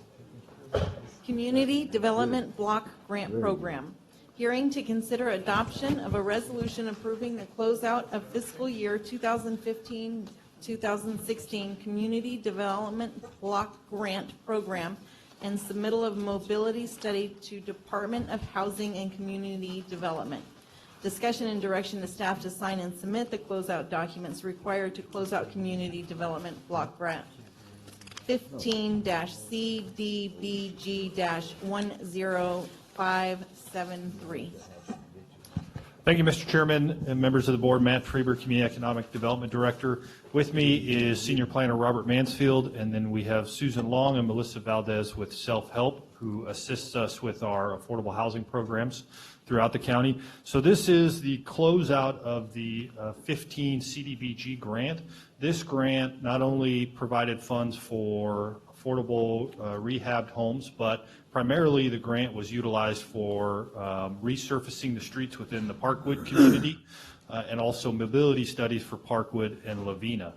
Community Development Block Grant Program. Hearing to consider adoption of a resolution approving the closeout of fiscal year 2015-2016 Community Development Block Grant Program and submittal of mobility study to Department of Housing and Community Development. Discussion and direction to staff to sign and submit the closeout documents required to close out Community Development Block Grant. 15-CDBG-10573. Thank you, Mr. Chairman and members of the board. Matt Trieber, Community Economic Development Director. With me is Senior Planner Robert Mansfield, and then we have Susan Long and Melissa Valdez with Self-Help, who assists us with our affordable housing programs throughout the county. So this is the closeout of the 15 CDBG grant. This grant not only provided funds for affordable rehabbed homes, but primarily the grant was utilized for resurfacing the streets within the Parkwood community and also mobility studies for Parkwood and Lavina.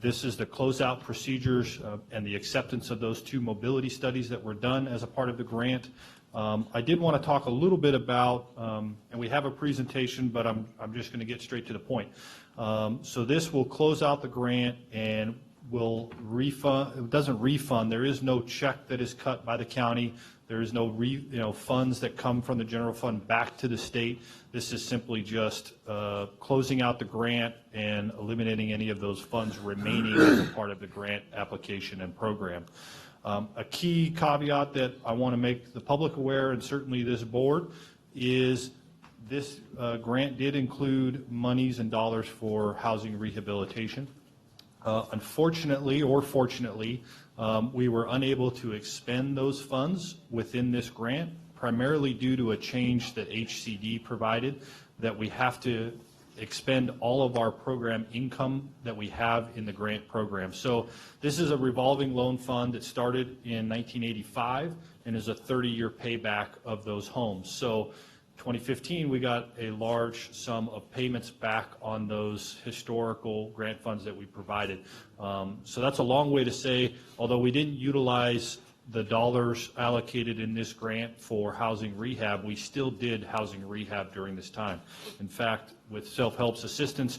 This is the closeout procedures and the acceptance of those two mobility studies that were done as a part of the grant. I did want to talk a little bit about, and we have a presentation, but I'm just going to get straight to the point. So this will close out the grant and will refund. It doesn't refund. There is no check that is cut by the county. There is no funds that come from the general fund back to the state. This is simply just closing out the grant and eliminating any of those funds remaining as a part of the grant application and program. A key caveat that I want to make the public aware, and certainly this board, is this grant did include monies and dollars for housing rehabilitation. Unfortunately, or fortunately, we were unable to expend those funds within this grant, primarily due to a change that HCD provided, that we have to expend all of our program income that we have in the grant program. So this is a revolving loan fund that started in 1985 and is a 30-year payback of those homes. So 2015, we got a large sum of payments back on those historical grant funds that we provided. So that's a long way to say, although we didn't utilize the dollars allocated in this grant for housing rehab, we still did housing rehab during this time. In fact, with Self-Help's assistance,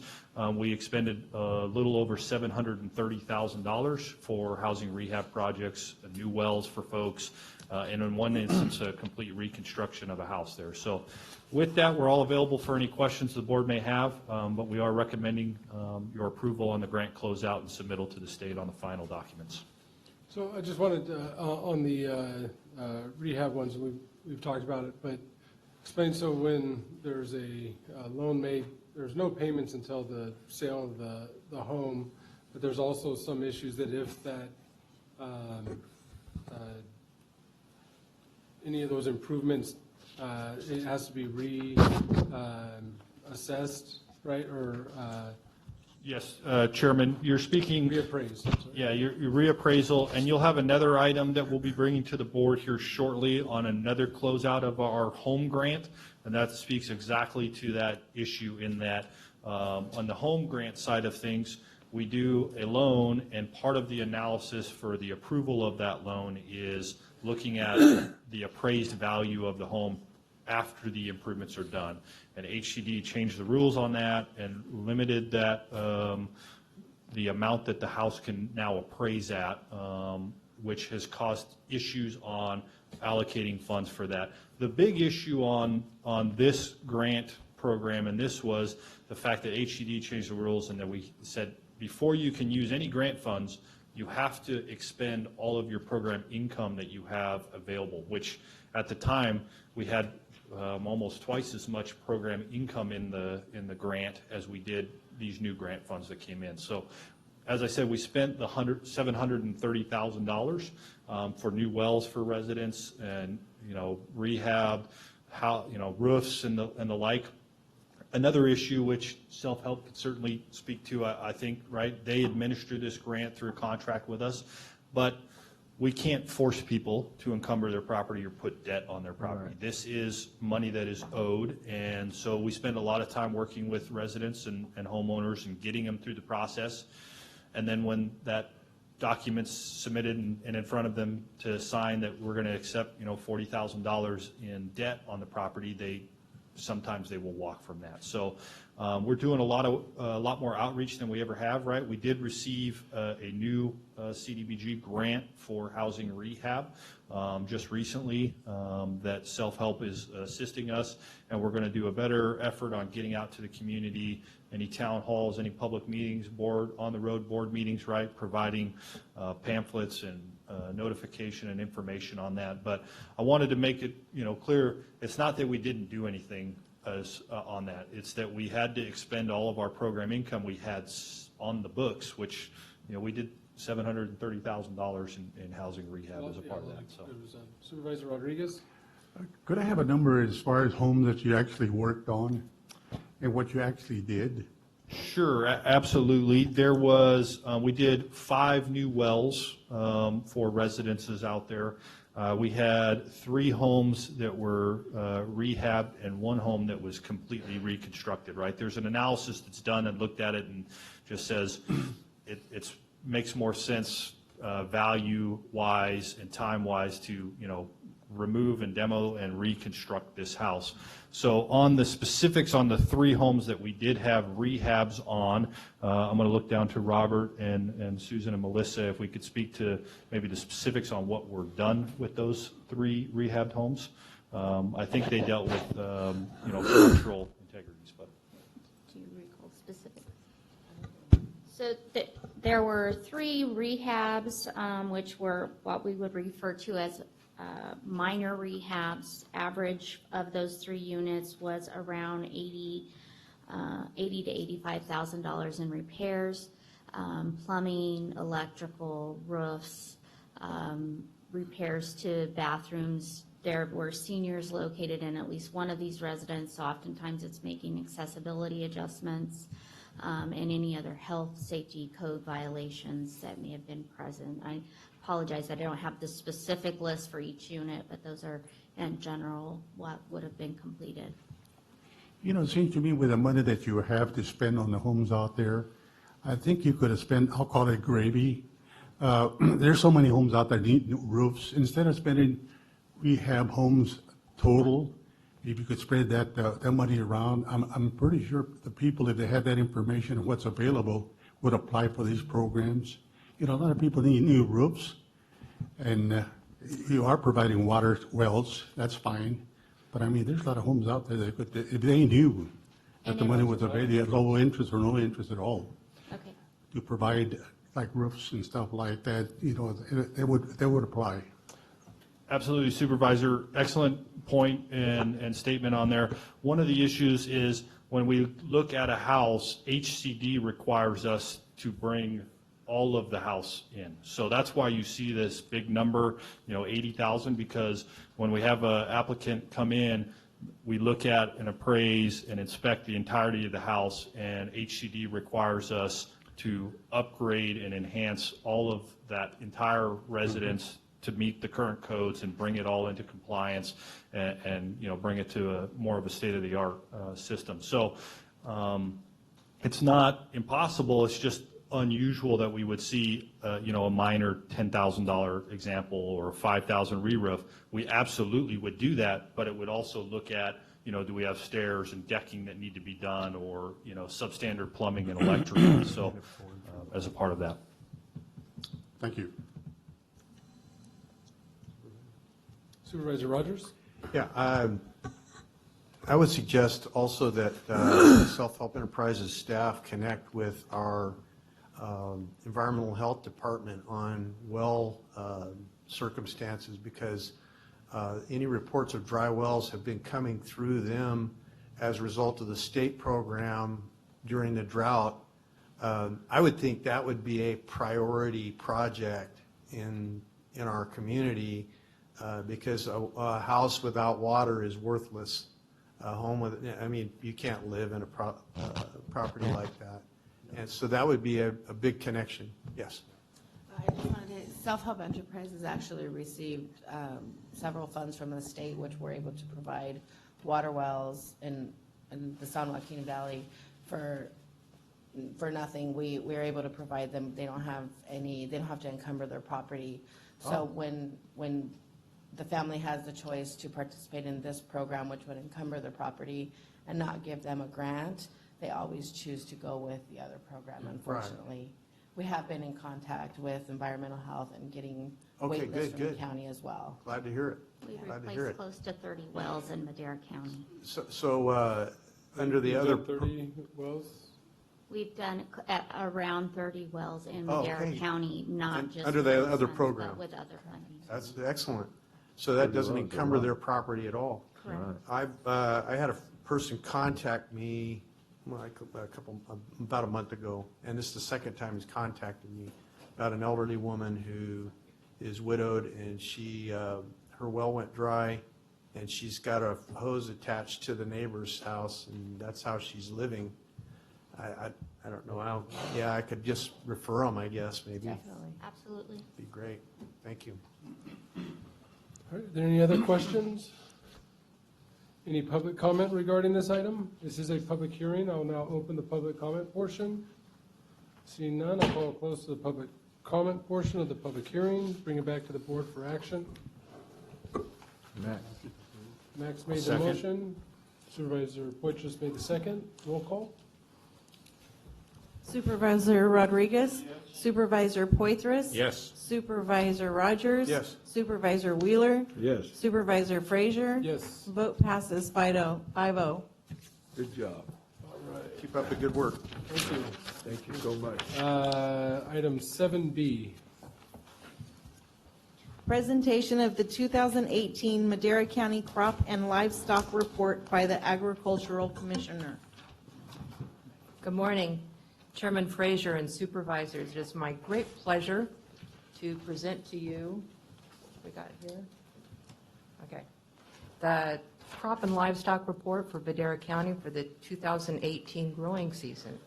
we expended a little over $730,000 for housing rehab projects, new wells for folks, and in one instance, a complete reconstruction of a house there. So with that, we're all available for any questions the board may have, but we are recommending your approval on the grant closeout and submittal to the state on the final documents. So I just wanted to, on the rehab ones, we've talked about it, but explain, so when there's a loan made, there's no payments until the sale of the home, but there's also some issues that if that any of those improvements, it has to be reassessed, right? Or yes, Chairman, you're speaking. Reappraised. Yeah, your reappraisal, and you'll have another item that we'll be bringing to the board here shortly on another closeout of our home grant, and that speaks exactly to that issue in that on the home grant side of things, we do a loan, and part of the analysis for the approval of that loan is looking at the appraised value of the home after the improvements are done. And HCD changed the rules on that and limited that the amount that the house can now appraise at, which has caused issues on allocating funds for that. The big issue on this grant program, and this was the fact that HCD changed the rules and that we said before you can use any grant funds, you have to expend all of your program income that you have available, which at the time we had almost twice as much program income in the grant as we did these new grant funds that came in. So as I said, we spent the $730,000 for new wells for residents and rehab, roofs and the like. Another issue which Self-Help could certainly speak to, I think, right? They administer this grant through a contract with us, but we can't force people to encumber their property or put debt on their property. This is money that is owed, and so we spend a lot of time working with residents and homeowners and getting them through the process. And then when that document's submitted and in front of them to sign that we're going to accept, $40,000 in debt on the property, sometimes they will walk from that. So we're doing a lot more outreach than we ever have, right? We did receive a new CDBG grant for housing rehab just recently that self-help is assisting us, and we're going to do a better effort on getting out to the community, any town halls, any public meetings, on-the-road board meetings, right, providing pamphlets and notification and information on that. But I wanted to make it clear, it's not that we didn't do anything on that. It's that we had to expend all of our program income we had on the books, which we did $730,000 in housing rehab as a part of that. So. Supervisor Rodriguez? Could I have a number as far as homes that you actually worked on and what you actually did? Sure, absolutely. There was, we did 5 new wells for residences out there. We had 3 homes that were rehabbed and 1 home that was completely reconstructed, right? There's an analysis that's done and looked at it and just says it makes more sense value-wise and time-wise to, remove and demo and reconstruct this house. So on the specifics on the 3 homes that we did have rehabs on, I'm going to look down to Robert and Susan and Melissa if we could speak to maybe the specifics on what were done with those 3 rehabbed homes. I think they dealt with structural integrities. But do you recall specifics? So there were 3 rehabs, which were what we would refer to as minor rehabs. Average of those 3 units was around $80,000 to $85,000 in repairs, plumbing, electrical, roofs, repairs to bathrooms. There were seniors located in at least one of these residences. So oftentimes it's making accessibility adjustments and any other health, safety, code violations that may have been present. I apologize that I don't have the specific list for each unit, but those are in general what would have been completed. It seems to me with the money that you have to spend on the homes out there, I think you could have spent, I'll call it gravy. There's so many homes out there that need new roofs. Instead of spending rehab homes total, if you could spread that money around, I'm pretty sure the people, if they had that information of what's available, would apply for these programs. A lot of people need new roofs, and you are providing water wells, that's fine. But there's a lot of homes out there that could, if they knew that the money was available at low interest or no interest at all, okay, to provide like roofs and stuff like that, they would apply. Absolutely, Supervisor. Excellent point and statement on there. One of the issues is when we look at a house, HCD requires us to bring all of the house in. So that's why you see this big number, 80,000, because when we have an applicant come in, we look at and appraise and inspect the entirety of the house, and HCD requires us to upgrade and enhance all of that entire residence to meet the current codes and bring it all into compliance and bring it to more of a state-of-the-art system. So it's not impossible, it's just unusual that we would see a minor $10,000 example or a $5,000 re-roof. We absolutely would do that, but it would also look at do we have stairs and decking that need to be done, or substandard plumbing and electrical, so as a part of that. Thank you. Supervisor Rogers? Yeah, I would suggest also that Self-Help Enterprises staff connect with our environmental health department on well circumstances, because any reports of dry wells have been coming through them as a result of the state program during the drought. I would think that would be a priority project in our community, because a house without water is worthless. A home with, you can't live in a property like that. And so that would be a big connection. Yes. I just wanted to Self-help enterprises actually received several funds from the state, which were able to provide water wells in the San Joaquin Valley for nothing. We are able to provide them. They don't have to encumber their property. So when the family has the choice to participate in this program, which would encumber their property and not give them a grant, they always choose to go with the other program, unfortunately. We have been in contact with environmental health and getting Okay, wait lists good, from the good. county as well. Glad to hear it. We Glad to hear replaced it. close to 30 wells in Madera County. So, under the You've other. done 30 wells? We've done at around 30 wells in Oh, Madera okay. County, not And just. under the those other funds, program. but with other funding. That's excellent. So that doesn't encumber their property at all. Correct. I had a person contact me about a month ago, and this is the second time he's contacted me, about an elderly woman who is widowed, and her well went dry, and she's got a hose attached to the neighbor's house, and that's how she's living. I don't know how, yeah, I could just refer them, I guess, maybe. Definitely. Absolutely. Be great. Thank you. All right, are there any other questions? Any public comment regarding this item? This is a public hearing. I will now open the public comment portion. Seeing none, I'll call close to the public comment portion of the public hearing, bring it back to the board for action. Max made the Second. motion. Supervisor Poitras made the second. Roll call. Supervisor Rodriguez? Supervisor Poitras? Yes. Supervisor Rogers? Yes. Supervisor Wheeler? Yes. Supervisor Frazier? Yes. Vote passes 5-0. Good job. Keep up the good work. Thank you. Thank you so much. Item 7B. Presentation of the 2018 Madera County Crop and Livestock Report by the Agricultural Commissioner. Good morning, Chairman Frazier and supervisors. It is my great pleasure to present to you, we got it here? Okay. The Crop and Livestock Report for Madera County for the 2018 growing season.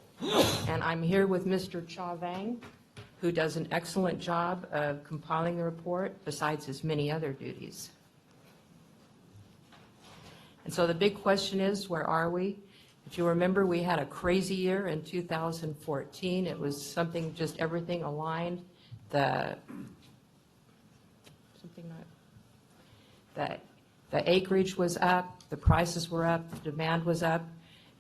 And I'm here with Mr. Cha Vang, who does an excellent job of compiling the report besides his many other duties. And so the big question is, where are we? If you remember, we had a crazy year in 2014. It was something, just everything aligned. The acreage was up, the prices were up, the demand was up,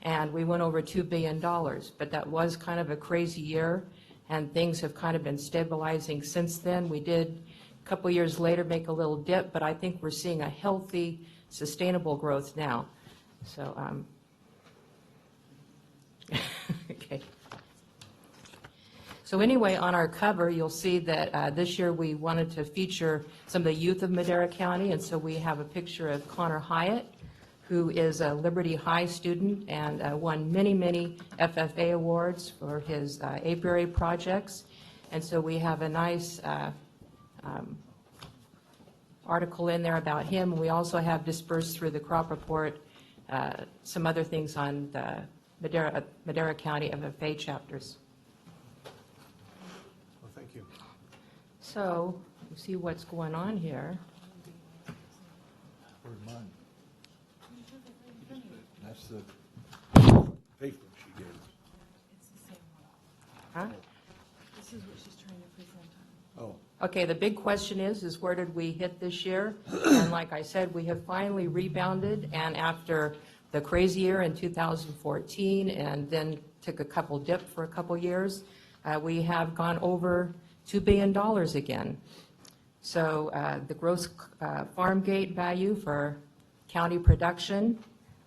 and we went over $2 billion. But that was kind of a crazy year, and things have kind of been stabilizing since then. We did, a couple years later, make a little dip, but I think we're seeing a healthy, sustainable growth now. So, okay. So anyway, on our cover, you'll see that this year we wanted to feature some of the youth of Madera County, and so we have a picture of Connor Hyatt, who is a Liberty High student and won many, many FFA awards for his apiary projects. And so we have a nice article in there about him. We also have dispersed through the crop report some other things on the Madera County FFA chapters. Well, thank you. So, you see what's going on here. Where's mine? That's the paper she gave us. It's the same one. Huh? This is what she's trying to present on. Oh. Okay, the big question is where did we hit this year? And like I said, we have finally rebounded, and after the crazy year in 2014 and then took a couple dip for a couple years, we have gone over $2 billion again. So the gross farm gate value for county production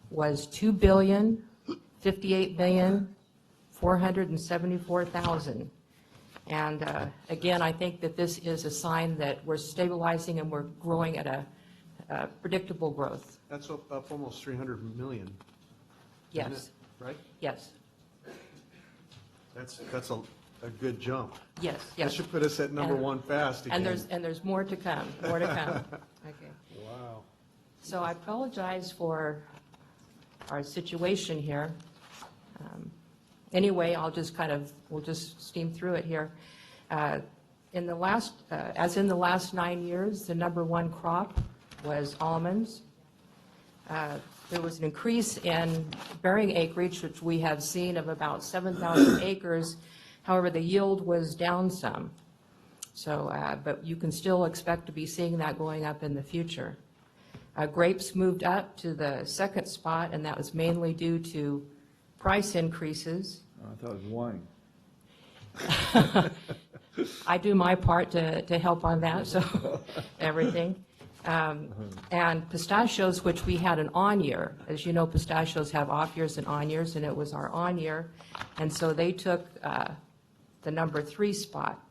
was $2,058,474,000. And again, I think that this is a sign that we're stabilizing and we're growing at a predictable growth. That's up almost 300 million. Yes. Isn't it? Right? Yes. That's a good jump. Yes, That yes. should put us at number And- one fast again. And there's more to come, more to come. Okay. Wow. So I apologize for our situation here. Anyway, we'll just steam through it here. in the last, as in the last 9 years, the number one crop was almonds. There was an increase in bearing acreage, which we have seen of about 7,000 acres. However, the yield was down some. So, but you can still expect to be seeing that going up in the future. Grapes moved up to the second spot, and that was mainly due to price increases. I thought it was wine. I do my part to help on that, so everything. And pistachios, which we had an on year. As you know, pistachios have off years and on years, and it was our on year. And so they took the number 3 spot.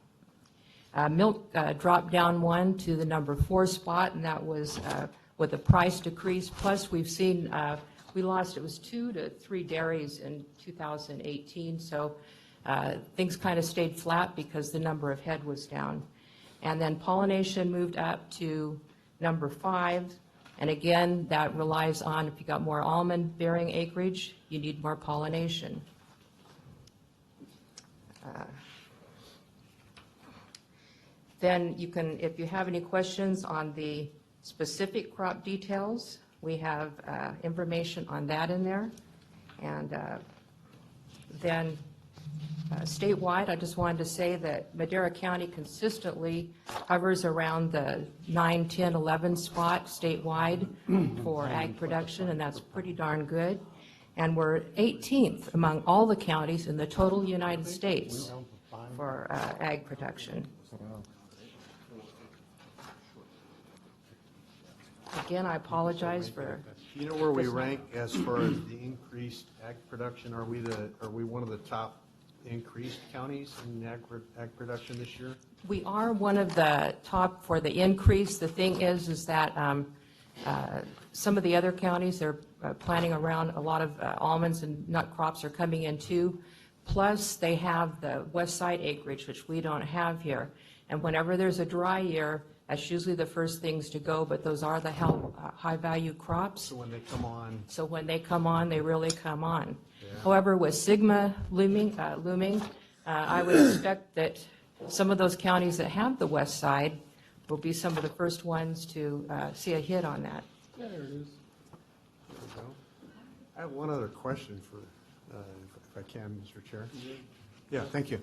Milk dropped down 1 to the number 4 spot, and that was with the price decrease. Plus, we've seen, we lost, it was 2 to 3 dairies in 2018. So things kind of stayed flat because the number of head was down. And then pollination moved up to number 5. And again, that relies on, if you got more almond bearing acreage, you need more pollination. Then you can, if you have any questions on the specific crop details, we have information on that in there. And then statewide, I just wanted to say that Madera County consistently hovers around the 9, 10, 11 spot statewide for ag production, and that's pretty darn good. And we're 18th among all the counties in the total United States for ag production. Again, I apologize for. You know where we rank as far as the increased ag production? Are we one of the top increased counties in ag production this year? We are one of the top for the increase. The thing is that some of the other counties, they're planting around a lot of almonds and nut crops are coming in too. Plus, they have the west side acreage, which we don't have here. And whenever there's a dry year, that's usually the first things to go, but those are the high-value crops. So when they come on. So when they come on, they really come on. Yeah. However, with Sigma looming, I would expect that some of those counties that have the west side will be some of the first ones to see a hit on that. Yeah, there it is. There we go. I have one other question for, if I can, Mr. Chair. Yeah, thank you.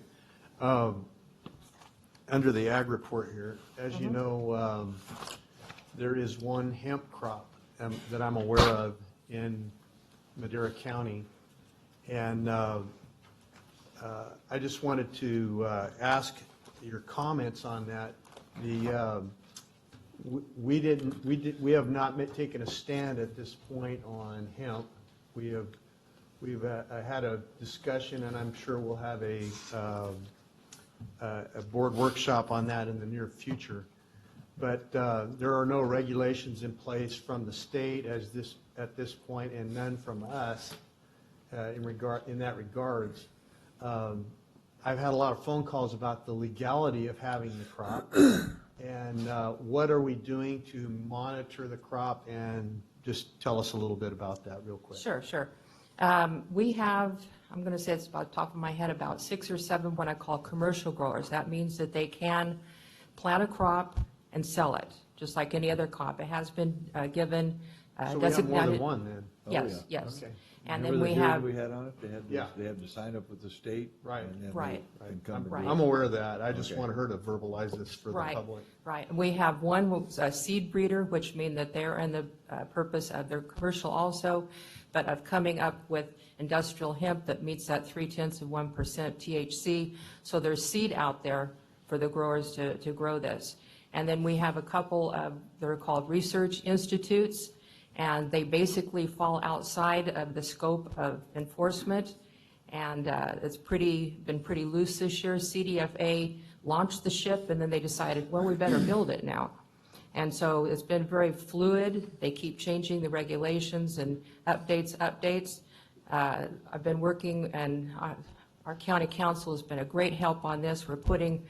Under the ag report here, as you know, there is one hemp crop that I'm aware of in Madera County. And I just wanted to ask your comments on that. We have not taken a stand at this point on hemp. We've had a discussion, and I'm sure we'll have a board workshop on that in the near future. But there are no regulations in place from the state at this point, and none from us in that regards. I've had a lot of phone calls about the legality of having the crop, and what are we doing to monitor the crop, and just tell us a little bit about that real quick. Sure. We have, I'm going to say it's about the top of my head, about 6 or 7 what I call commercial growers. That means that they can plant a crop and sell it, just like any other crop. It has been given So designated. we have more than one then? Yes, yes. Okay. And Remember then the we hearing have. we had on it? They had to sign up with the state. Right. and then Right. they can come and do it. I'm aware of that. I just Okay. want her to verbalize this for the Right, public. right. And we have one a seed breeder, which mean that they're in the purpose of their commercial also, but of coming up with industrial hemp that meets that 0.3% THC. So there's seed out there for the growers to grow this. And then we have a couple of, they're called research institutes, and they basically fall outside of the scope of enforcement. And it's been pretty loose this year. CDFA launched the ship, and then they decided, well, we better build it now. And so it's been very fluid. They keep changing the regulations and updates. I've been working, and our county council has been a great help on this. We're putting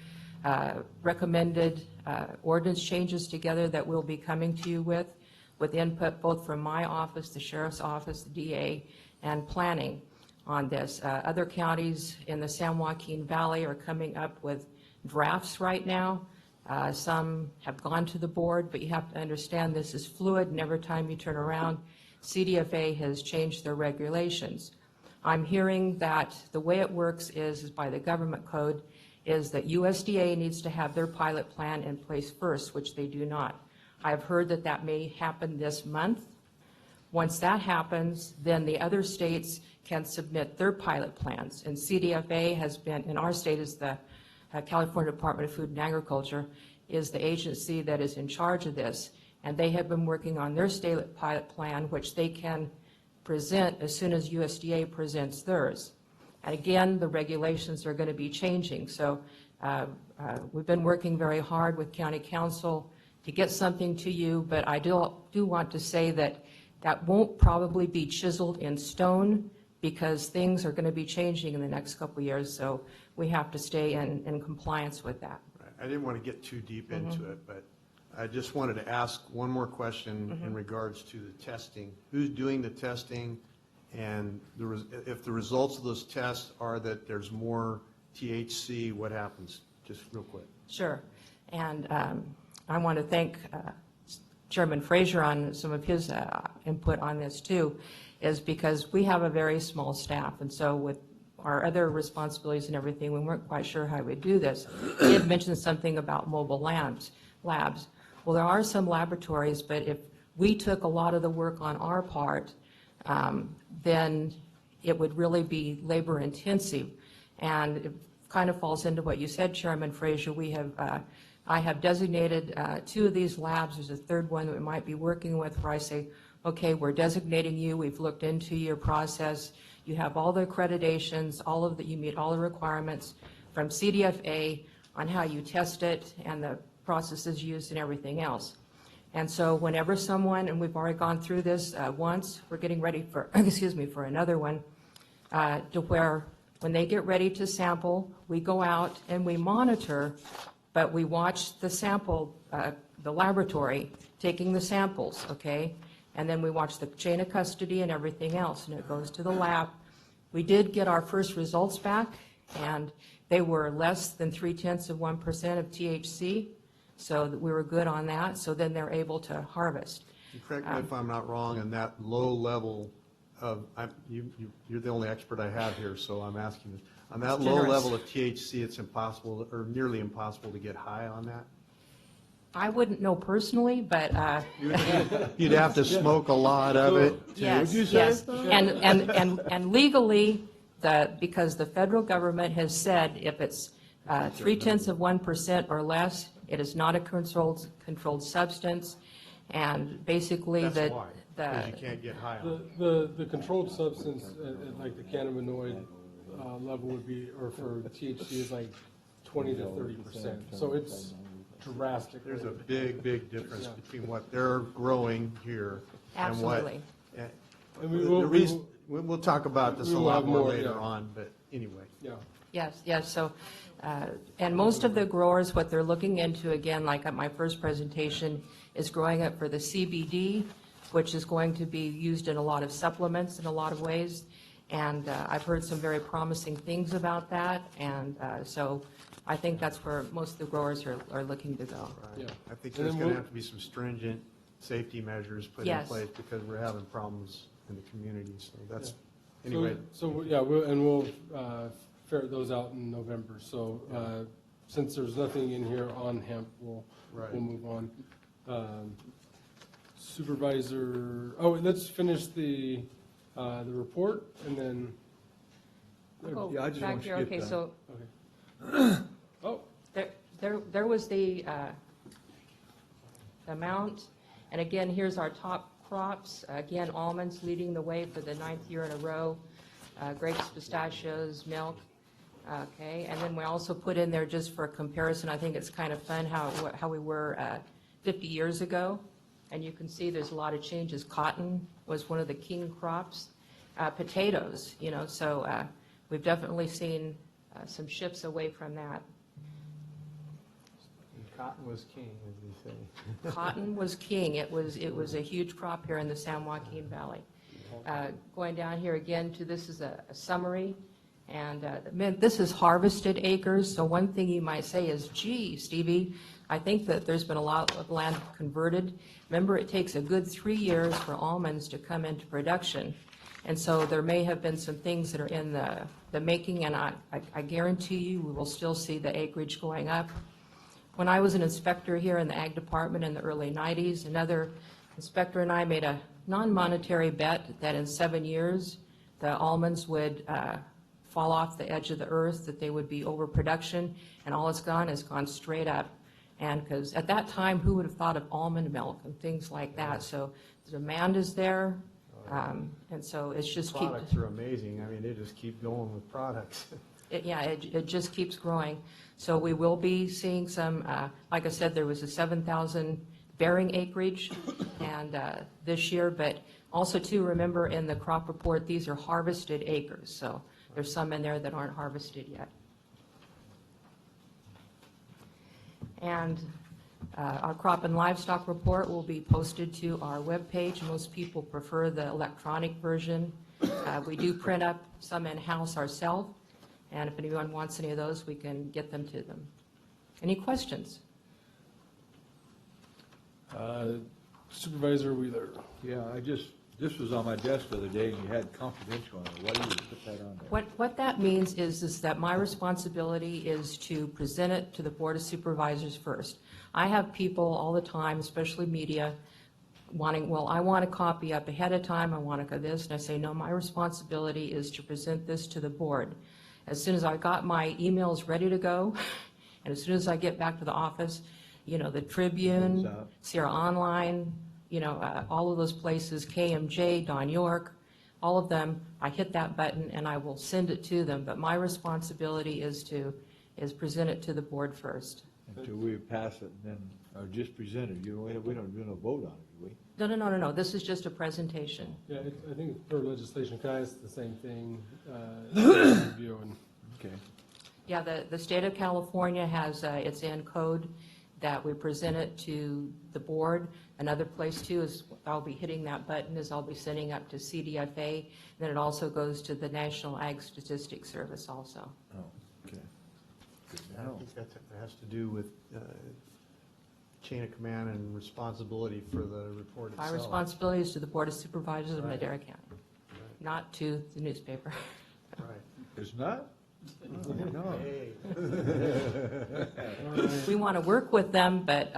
recommended ordinance changes together that we'll be coming to you with input both from my office, the sheriff's office, the DA, and planning on this. Other counties in the San Joaquin Valley are coming up with drafts right now. Some have gone to the board, but you have to understand this is fluid, and every time you turn around, CDFA has changed their regulations. I'm hearing that the way it works is by the government code, is that USDA needs to have their pilot plan in place first, which they do not. I've heard that that may happen this month. Once that happens, then the other states can submit their pilot plans. And CDFA has been, in our state is the California Department of Food and Agriculture, is the agency that is in charge of this. And they have been working on their state pilot plan, which they can present as soon as USDA presents theirs. And again, the regulations are going to be changing. So we've been working very hard with County Council to get something to you, but I do want to say that that won't probably be chiseled in stone because things are going to be changing in the next couple of years. So we have to stay in compliance with that. I didn't want to get too deep into it, but I just wanted to ask one more question in regards to the testing. Who's doing the testing? And if the results of those tests are that there's more THC, what happens? Just real quick. Sure. And I want to thank Chairman Frazier on some of his input on this too, is because we have a very small staff. And so with our other responsibilities and everything, we weren't quite sure how we'd do this. He had mentioned something about mobile labs. Well, there are some laboratories, but if we took a lot of the work on our part, then it would really be labor intensive. And it kind of falls into what you said, Chairman Frazier. We have, I have designated 2 of these labs. There's a third one that we might be working with where I say, okay, we're designating you. We've looked into your process. You have all the accreditations, you meet all the requirements from CDFA on how you test it and the processes used and everything else. And so whenever someone, and we've already gone through this once, we're getting ready for, excuse me, for another one, to where when they get ready to sample, we go out and we monitor, but we watch the sample, the laboratory taking the samples, okay? And then we watch the chain of custody and everything else, and it goes to the lab. We did get our first results back, and they were less than 0.3% of THC, so we were good on that. So then they're able to harvest. Correct me if I'm not wrong, and that low level of, you're the only expert I have here, so I'm asking this. On that low level of THC, it's impossible, or nearly impossible to get high on that? I wouldn't know personally, but you'd have to smoke a lot of it. Yes, yes, and legally, because the federal government has said if it's 0.3% or less, it is not a controlled substance, and basically That's why, because you can't get high on it. The controlled substance, like the cannabinoid level would be, or for THC is like 20 to 30%. So it's drastic. There's a big, big difference between what they're growing here and what. Absolutely. The reason, we'll talk about this a lot more later on, but anyway. Yeah. Yes, so, and most of the growers, what they're looking into, again, like at my first presentation, is growing it for the CBD, which is going to be used in a lot of supplements in a lot of ways. And I've heard some very promising things about that, and so I think that's where most of the growers are looking to go. Right. Yeah. I think there's going to have to be some stringent safety measures put in place because we're having problems in the community, so that's, anyway. So yeah, we'll ferret those out in November. So since there's nothing in here on hemp, we'll move on. Supervisor, let's finish the report and then. Oh, I just back want to here, skip okay, that. so. Oh. There was the amount, and again, here's our top crops. Again, almonds leading the way for the 9th year in a row, grapes, pistachios, milk. Okay, and then we also put in there just for comparison, I think it's kind of fun how we were 50 years ago. And you can see there's a lot of changes. Cotton was one of the king crops. Potatoes, so we've definitely seen some shifts away from that. Cotton was king, as they say. Cotton was king. It was a huge crop here in the San Joaquin Valley. Going down here again to this is a summary, And this is harvested acres, so one thing you might say is, gee, Stevie, I think that there's been a lot of land converted. Remember, it takes a good 3 years for almonds to come into production. And so there may have been some things that are in the making, and I guarantee you we will still see the acreage going up. When I was an inspector here in the Ag Department in the early 90s, another inspector and I made a non-monetary bet that in 7 years, the almonds would fall off the edge of the earth, that they would be overproduction, and all it's gone is gone straight up. And because at that time, who would have thought of almond milk and things like that? So the demand is there, and so it's just keep. Products are amazing. I mean, they just keep going with products. It just keeps growing. So we will be seeing some, like I said, there was a 7,000 bearing acreage and this year, but also too, remember in the crop report, these are harvested acres. So there's some in there that aren't harvested yet. And our crop and livestock report will be posted to our webpage. Most people prefer the electronic version. We do print up some in-house ourselves, and if anyone wants any of those, we can get them to them. Any questions? Supervisor Wheeler. Yeah, this was on my desk the other day, and you had confidential on it. Why do you put that on there? What that means is that my responsibility is to present it to the Board of Supervisors first. I have people all the time, especially media, wanting, well, I want a copy up ahead of time, I want to go this, and I say, no, my responsibility is to present this to the board. As soon as I got my emails ready to go, and as soon as I get back to the office, you know, the Tribune, Sierra Online, you know, all of those places, KMJ, Don York, all of them, I hit that button and I will send it to them. But my responsibility is present it to the board first. Until we pass it and then, or just present it. We don't do no vote on it, do we? No. This is just a presentation. Yeah, I think for legislation, kind of it's the same thing. Review and. Okay. Yeah, the state of California has its in code that we present it to the board. Another place too is I'll be hitting that button is I'll be sending up to CDFA. Then it also goes to the National Ag Statistics Service also. Oh, okay. I think that has to do with chain of command and responsibility for the report itself. My responsibility is to the Board of Supervisors of Madera County, not to the newspaper. Right. It's not? No. We want to work with them, but.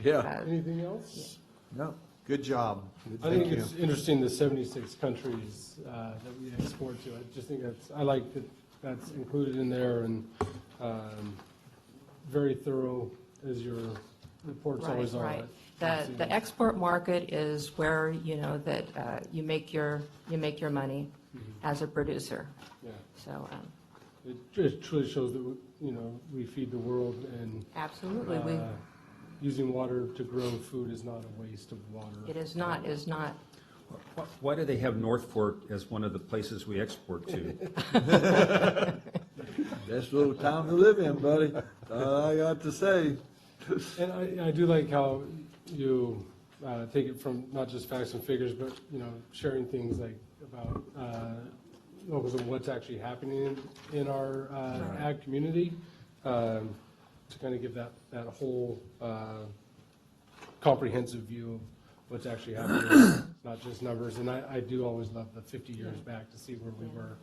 Yeah. Anything else? No. Good job. I think it's interesting the 76 countries that we export to. I just think I like that that's included in there, and very thorough as your reports always are. Right. The export market is where, you know, that you make your money as a producer. Yeah. So. It truly shows that, you know, we feed the world, and Absolutely. Using water to grow food is not a waste of water. It is not. Why do they have North Fork as one of the places we export to? Best little town to live in, buddy. I got to say. And I do like how you take it from not just facts and figures, but, you know, sharing things like about locals and what's actually happening in our ag community, to kind of give that whole comprehensive view of what's actually happening, not just numbers. And I do always love the 50 years back to see where we were.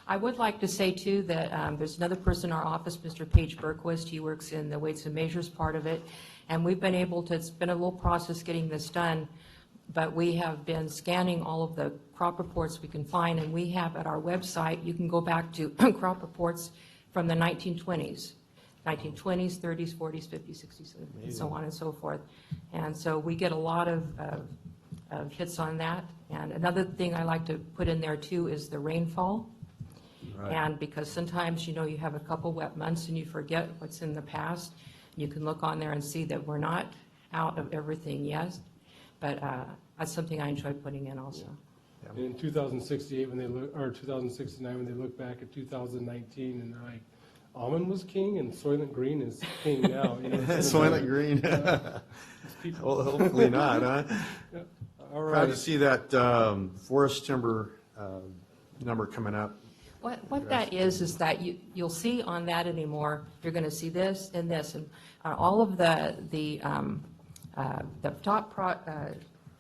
I would like to say, too, that there's another person in our office, Mr. Page Berquist. He works in the weights and measures part of it. And we've been able to, it's been a little process getting this done, but we have been scanning all of the crop reports we can find, and we have at our website, you can go back to crop reports from the 1920s, 30s, 40s, 50s, 60s, and so on and so forth. And so we get a lot of hits on that. And another thing I like to put in there, too, is the rainfall. Right. And because sometimes, you know, you have a couple wet months and you forget what's in the past. You can look on there and see that we're not out of everything yet. But that's something I enjoy putting in also. Yeah. And in 2068, when they look, or 2069, when they look back at 2019, and they're like, almond was king and Soylent Green is king now. You know, Soylent Green. Well, hopefully not, huh? Yeah. All right. Proud to see that forest timber number coming up. What that is that you'll see on that anymore, you're going to see this and this, and all of the top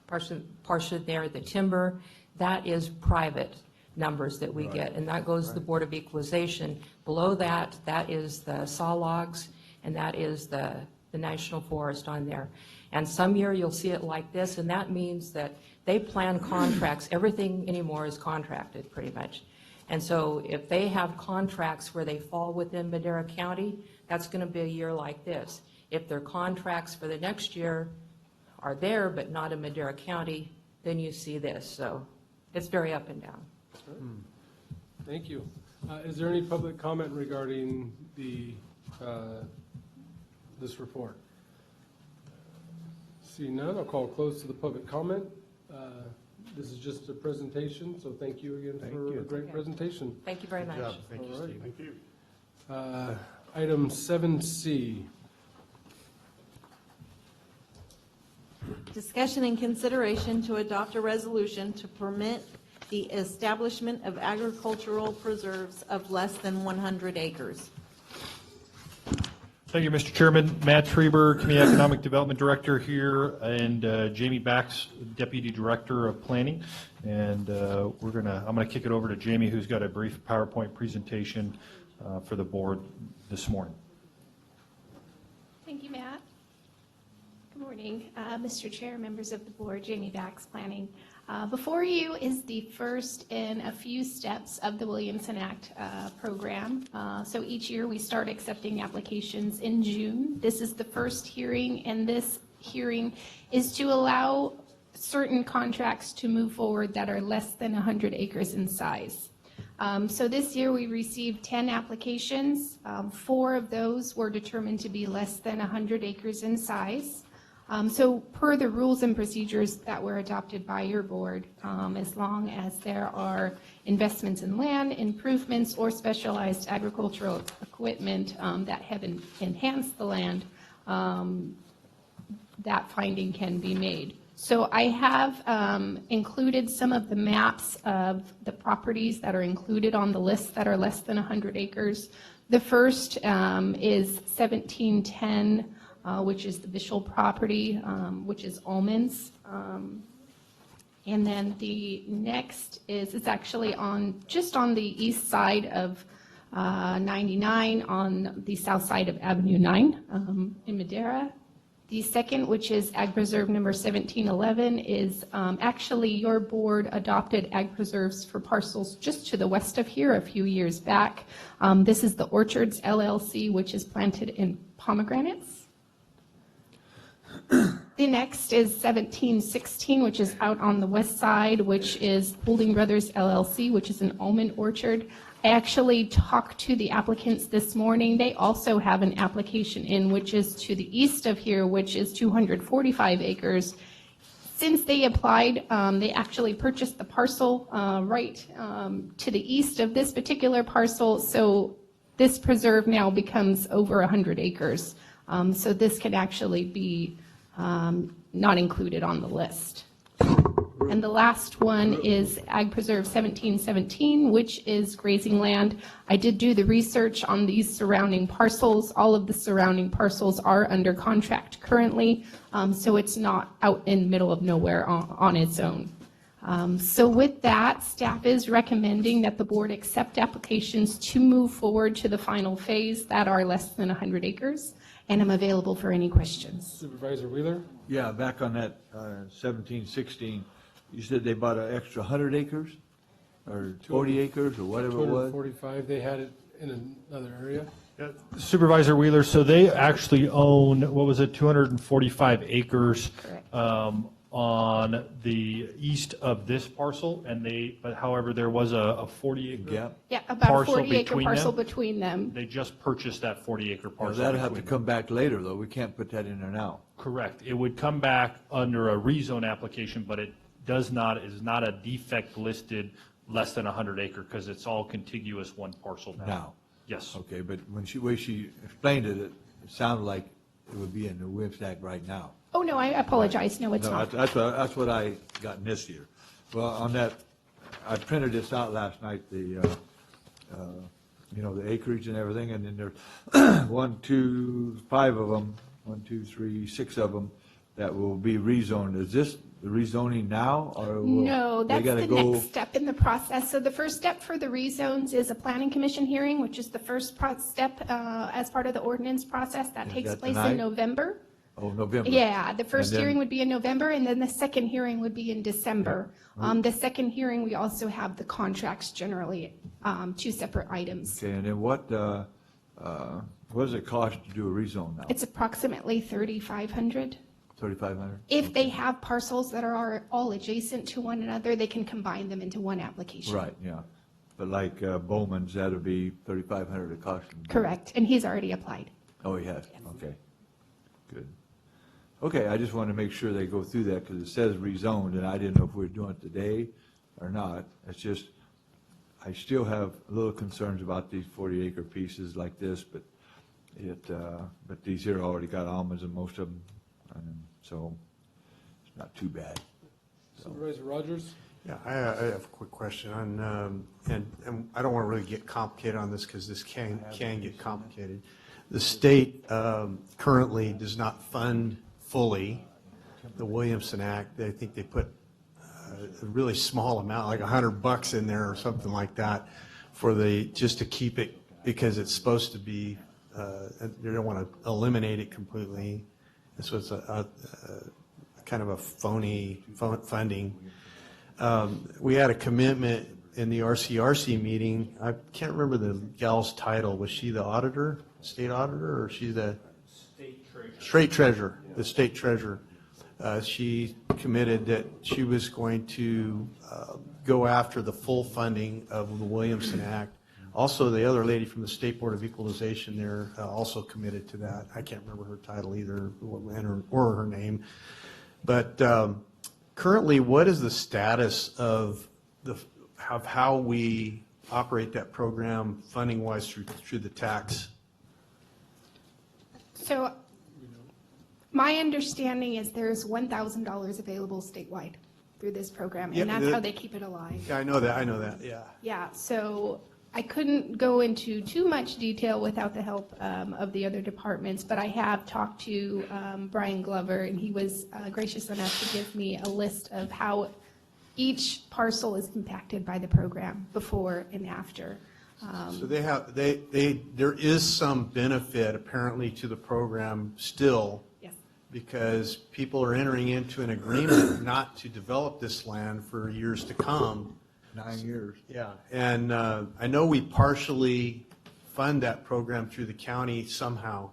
portion there, the timber, that is private numbers that we get, and that goes to the Board of Equalization. Below that, that is the saw logs, and that is the national forest on there. And some year you'll see it like this, and that means that they plan contracts. Everything anymore is contracted, pretty much. And so if they have contracts where they fall within Madera County, that's going to be a year like this. If their contracts for the next year are there but not in Madera County, then you see this. So it's very up and down. Thank you. Is there any public comment regarding this report? See none, I'll call close to the public comment. This is just a presentation, so thank you again for a great presentation. Thank you very much. Good job. Thank you, All right. Steve. Thank you. Item 7C. Discussion and consideration to adopt a resolution to permit the establishment of agricultural preserves of less than 100 acres. Thank you, Mr. Chairman. Matt Trieber, Community Economic Development Director here, and Jamie Bax, Deputy Director of Planning. And I'm gonna kick it over to Jamie, who's got a brief PowerPoint presentation for the board this morning. Thank you, Matt. Good morning, Mr. Chair, members of the board, Jamie Bax, Planning. Before you is the first in a few steps of the Williamson Act program. So each year we start accepting applications in June. This is the first hearing, and this hearing is to allow certain contracts to move forward that are less than 100 acres in size. So this year we received 10 applications. 4 of those were determined to be less than 100 acres in size. So per the rules and procedures that were adopted by your board, as long as there are investments in land, improvements, or specialized agricultural equipment that have enhanced the land, that finding can be made. So I have included some of the maps of the properties that are included on the list that are less than 100 acres. The first is 1710, which is the Bishel property, which is almonds. And then the next is, it's actually just on the east side of 99 on the south side of Avenue 9 in Madera. The second, which is Ag Preserve number 1711, is actually your board adopted ag preserves for parcels just to the west of here a few years back. This is the Orchards LLC, which is planted in pomegranates. The next is 1716, which is out on the west side, which is Holding Brothers LLC, which is an almond orchard. I actually talked to the applicants this morning. They also have an application in, which is to the east of here, which is 245 acres. Since they applied, they actually purchased the parcel right to the east of this particular parcel. So this preserve now becomes over 100 acres. So this can actually be not included on the list. And the last one is Ag Preserve 1717, which is grazing land. I did do the research on these surrounding parcels. All of the surrounding parcels are under contract currently, so it's not out in the middle of nowhere on its own. So with that, staff is recommending that the board accept applications to move forward to the final phase that are less than 100 acres, and I'm available for any questions. Supervisor Wheeler? Yeah, back on that 1716, you said they bought an extra 100 acres? Or 40 acres, or whatever it was? 245, they had it in another area. Supervisor Wheeler, so they actually own, what was it, 245 acres on the east of this parcel, but however, there was a 40-acre gap. Yeah, about a parcel 40-acre between parcel them? between them. They just purchased that 40-acre Now, parcel. that'll have to between come back later, though. We can't put that in there now. Correct. It would come back under a rezone application, but it is not a defect listed less than 100 acre because it's all contiguous one parcel now. Now? Yes. Okay, but way she explained it, it sounded like it would be in the WIPS Act right now. Oh, no, I apologize. No, it's No, not. that's what I got in this year. Well, on that, I printed this out last night, the you know, the acreage and everything, and then there's 1, 2, 5 of them, 1, 2, 3, 6 of them that will be rezoned. Is this the rezoning now, or will No, they that's gotta the go? next step in the process. So the first step for the rezones is a planning commission hearing, which is the first step as part of the ordinance process. That Is takes that place tonight? in November. Oh, November. Yeah, the first And then- hearing would be in November, and then the second hearing would be in December. The second hearing, we also have the contracts generally, 2 separate items. Okay, and then what does it cost to do a rezone now? It's approximately $3,500. 3,500? If they have parcels that are all adjacent to one another, they can combine them into one application. Right, yeah. But like Bowman's, that'd be 3,500 a cost. Correct, and he's already applied. Oh, he has? Okay, good. Okay, I just wanted to make sure they go through that, because it says rezoned, and I didn't know if we were doing it today or not. It's just, I still have a little concerns about these 40-acre pieces like this, but but these here already got almonds in most of them, and so it's not too bad. Supervisor Rogers? Yeah, I have a quick question on, and I don't want to really get complicated on this because this can get complicated. The state currently does not fund fully the Williamson Act. I think they put a really small amount, like $100 in there or something like that, for just to keep it, because it's supposed to be, they don't want to eliminate it completely. And so it's a kind of a phony funding. We had a commitment in the RCRC meeting. I can't remember the gal's title. Was she the auditor, state auditor, or she the state treasurer? The state treasurer. She committed that she was going to go after the full funding of the Williamson Act. Also, the other lady from the State Board of Equalization there also committed to that. I can't remember her title either, or her name. But currently, what is the status of how we operate that program funding-wise through the tax? So my understanding is there's $1,000 available statewide through this program, Yeah, and that's how they keep it alive. Yeah, I know that, yeah. Yeah, so I couldn't go into too much detail without the help of the other departments, but I have talked to Brian Glover, and he was gracious enough to give me a list of how each parcel is impacted by the program before and after. So there is some benefit apparently to the program still. Yes. Because people are entering into an agreement not to develop this land for years to come. 9 years. Yeah, and I know we partially fund that program through the county somehow.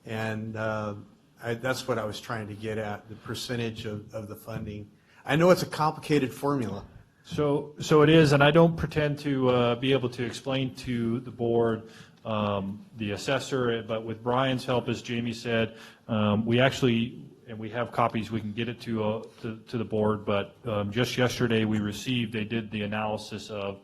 And that's what I was trying to get at, the percentage of the funding. I know it's a complicated formula. So it is, and I don't pretend to be able to explain to the board, the assessor, but with Brian's help, as Jamie said, we actually, and we have copies, we can get it to the board, but just yesterday they did the analysis of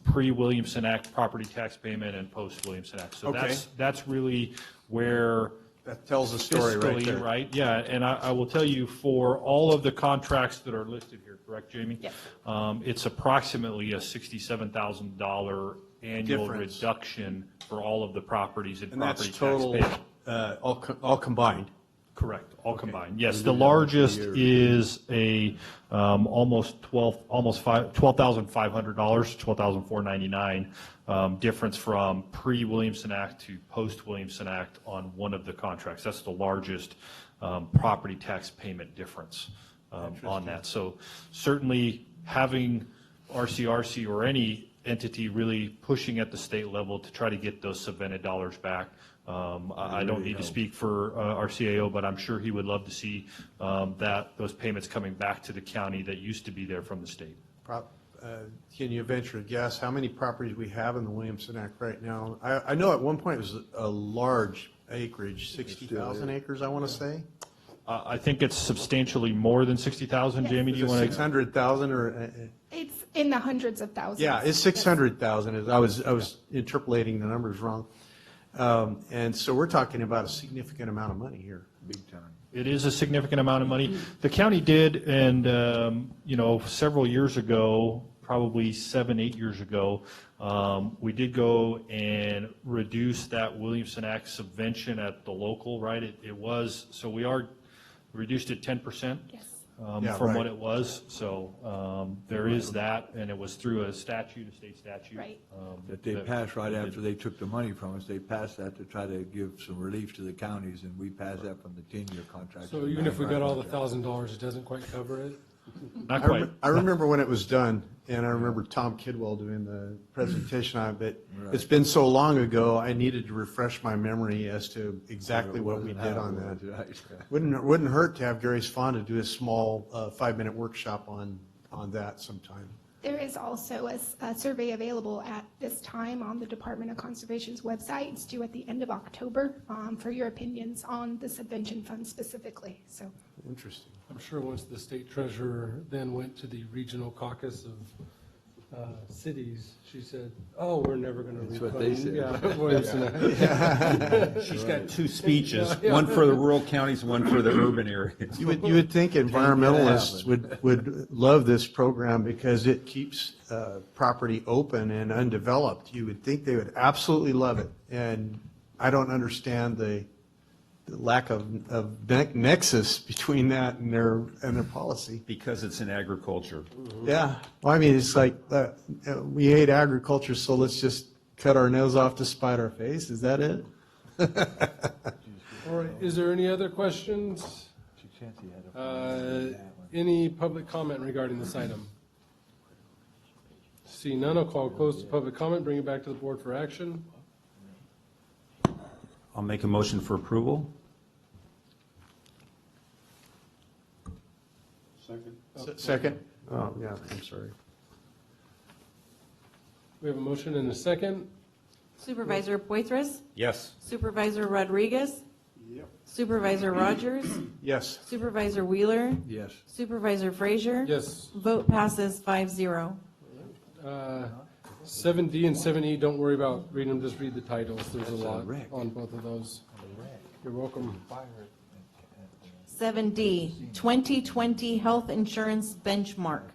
pre-Williamson Act property tax payment and post-Williamson Act. So Okay. that's really where. That tells the story right fiscally, there. right? Yeah, and I will tell you, for all of the contracts that are listed here, correct, Jamie? Yes. It's approximately a $67,000 annual Difference. reduction for all of the properties and And property that's tax total, payment. all combined. Correct, all combined. Yes, We the did that for largest years. is a almost $12,500, $12,499 difference from pre-Williamson Act to post-Williamson Act on one of the contracts. That's the largest property tax payment difference on that. So certainly having RCRC or any entity really pushing at the state level to try to get those subvented dollars back. I don't need to speak for our CAO, but I'm sure he would love to see those payments coming back to the county that used to be there from the state. Can you venture a guess how many properties we have in the Williamson Act right now? I know at one point it was a large acreage, 60,000 acres, I want to say. I think it's substantially more than 60,000, Jamie, do you want to? 600,000 or? It's in the hundreds of thousands. Yeah, it's 600,000. I was interpolating the numbers wrong. And so we're talking about a significant amount of money here. Big time. It is a significant amount of money. The county did, and, several years ago, probably 7, 8 years ago. We did go and reduce that Williamson Act subvention at the local, right? It was, so we reduced it 10%. Yes. Yeah, From right. what it was, so there is that, and it was through a state statute. Right. That they passed right after they took the money from us. They passed that to try to give some relief to the counties, and we passed that from the 10-year contract. So even if we got all the $1,000, it doesn't quite cover it? Not quite. I remember when it was done, and I remember Tom Kidwell doing the presentation on it, but it's been so long ago, I needed to refresh my memory as to exactly what we did on that. Wouldn't hurt to have Gary Sfonda do a small 5-minute workshop on that sometime. There is also a survey available at this time on the Department of Conservation's website. It's due at the end of October for your opinions on the subvention fund specifically. So Interesting. I'm sure once the state treasurer then went to the regional caucus of cities, she said, "Oh, we're never going to refund." That's what they said. Yeah, Williamson. She's got 2 speeches, one for the rural counties, one for the urban areas. You would think environmentalists would love this program because it keeps property open and undeveloped. You would think they would absolutely love it. And I don't understand the lack of nexus between that and their policy. Because it's in agriculture. Yeah, well, I mean, it's like, we hate agriculture, so let's just cut our nose off to spite our face, is that it? All right, is there any other questions? Any public comment regarding this item? See none, I'll call close to public comment, bring it back to the board for action. I'll make a motion for approval. Second? Oh, yeah, I'm sorry. We have a motion and a second. Supervisor Poitras? Yes. Supervisor Rodriguez? Supervisor Rogers? Yes. Supervisor Wheeler? Yes. Supervisor Frazier? Yes. Vote passes 5-0. 7D and 7E, don't worry about reading them, just read the titles. There's a lot on both of those. You're welcome. 7D, 2020 Health Insurance Benchmark.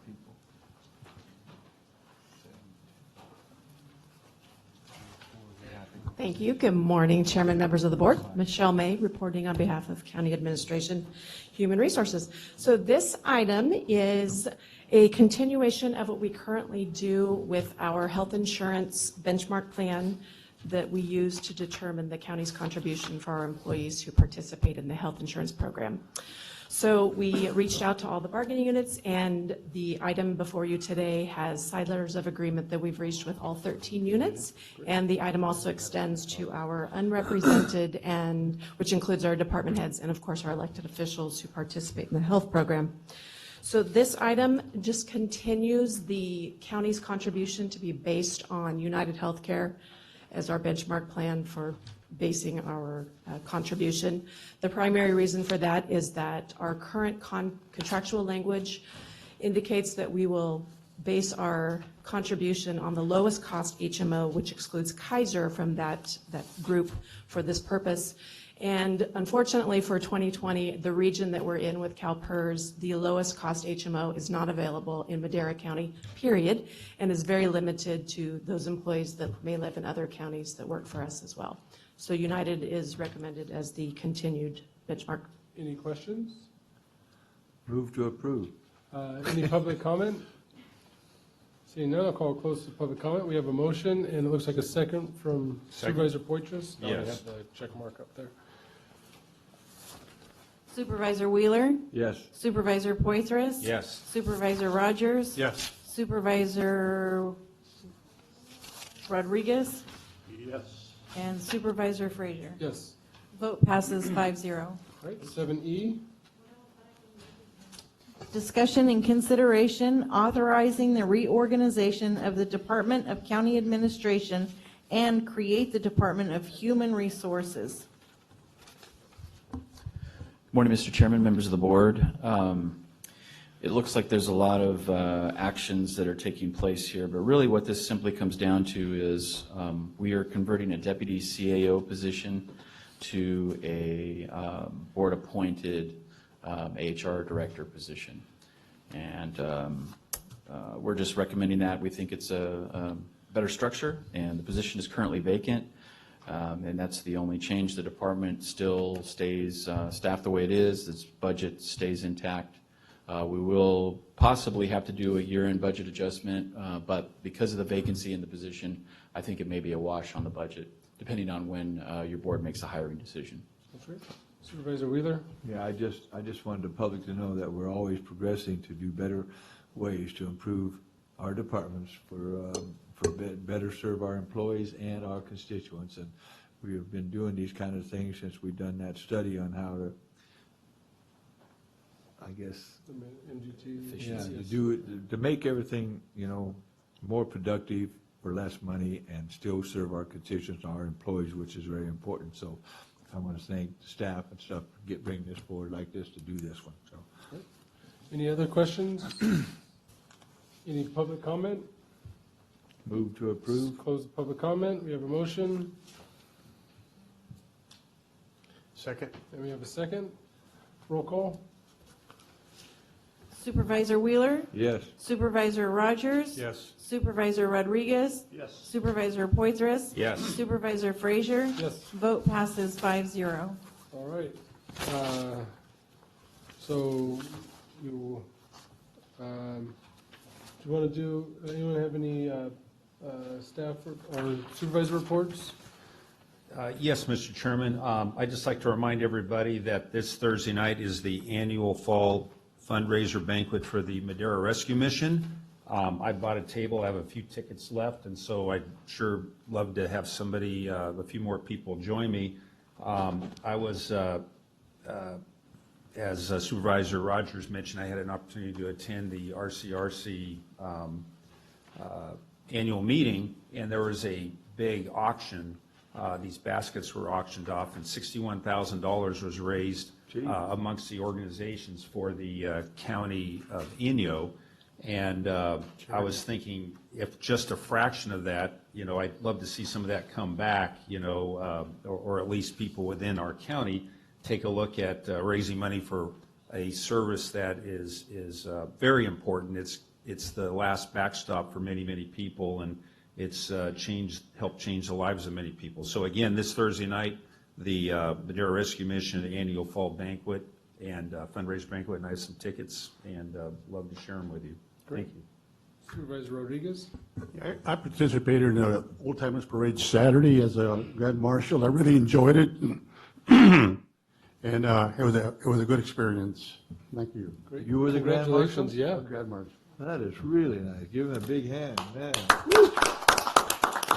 Thank you. Good morning, Chairman, members of the board. Michelle May, reporting on behalf of County Administration, Human Resources. So this item is a continuation of what we currently do with our health insurance benchmark plan that we use to determine the county's contribution for our employees who participate in the health insurance program. So we reached out to all the bargaining units, and the item before you today has side letters of agreement that we've reached with all 13 units, and the item also extends to our unrepresented, and which includes our department heads and of course our elected officials who participate in the health program. So this item just continues the county's contribution to be based on United Healthcare as our benchmark plan for basing our contribution. The primary reason for that is that our current contractual language indicates that we will base our contribution on the lowest cost HMO, which excludes Kaiser from that group for this purpose. And unfortunately for 2020, the region that we're in with CalPERS, the lowest cost HMO is not available in Madera County, period, and is very limited to those employees that may live in other counties that work for us as well. So United is recommended as the continued benchmark. Any questions? Move to approve. Any public comment? Seeing none, I'll call close to public comment. We have a motion, and it looks like a second from Supervisor Poitras. I already have the check mark up there. Supervisor Wheeler? Yes. Supervisor Poitras? Yes. Supervisor Rogers? Yes. Supervisor Rodriguez? Yes. And Supervisor Frazier? Yes. Vote passes 5-0. All right, 7E. Discussion and consideration authorizing the reorganization of the Department of County Administration and create the Department of Human Resources. Morning, Mr. Chairman, members of the board. It looks like there's a lot of actions that are taking place here, but really what this simply comes down to is we are converting a deputy CAO position to a board-appointed HR director position. And We're just recommending that. We think it's a better structure, and the position is currently vacant. And that's the only change. The department still stays staffed the way it is. Its budget stays intact. We will possibly have to do a year-end budget adjustment, but because of the vacancy in the position, I think it may be a wash on the budget, depending on when your board makes a hiring decision. That's right. Supervisor Wheeler? Yeah, I just wanted the public to know that we're always progressing to do better ways to improve our departments for better serve our employees and our constituents. And we have been doing these kind of things since we've done that study on how to, I guess, to make everything, more productive for less money and still serve our constituents and our employees, which is very important. So I want to thank the staff and stuff for bringing this forward like this to do this one. So, any other questions? Any public comment? Move to approve. Close the public comment. We have a motion. Second. And we have a second. Roll call. Supervisor Wheeler? Yes. Supervisor Rogers? Yes. Supervisor Rodriguez? Yes. Supervisor Poitras? Yes. Supervisor Frazier? Yes. Vote passes 5-0. All right. So you, do you want to do, anyone have any staff or supervisor reports? Yes, Mr. Chairman. I'd just like to remind everybody that this Thursday night is the annual fall fundraiser banquet for the Madera Rescue Mission. I bought a table. I have a few tickets left, and so I'd sure love to have somebody, a few more people join me. I was, as Supervisor Rogers mentioned, I had an opportunity to attend the RCRC annual meeting, and there was a big auction. These baskets were auctioned off, and $61,000 was raised amongst the organizations for the county of Inyo. And I was thinking, if just a fraction of that, I'd love to see some of that come back, or at least people within our county take a look at raising money for a service that is very important. It's the last backstop for many, many people, and it's helped change the lives of many people. So again, this Thursday night, the Madera Rescue Mission annual fall banquet and fundraiser banquet, and I have some tickets, and love to share them with you. Great. Thank you. Supervisor Rodriguez? I participated in the Old Timers Parade Saturday as a Grand Marshal. I really enjoyed it. And it was a good experience. Thank you. Great. You were the Grand Marshal? Congratulations, yeah. Grand Marshal. That is really nice. Give him a big hand, man.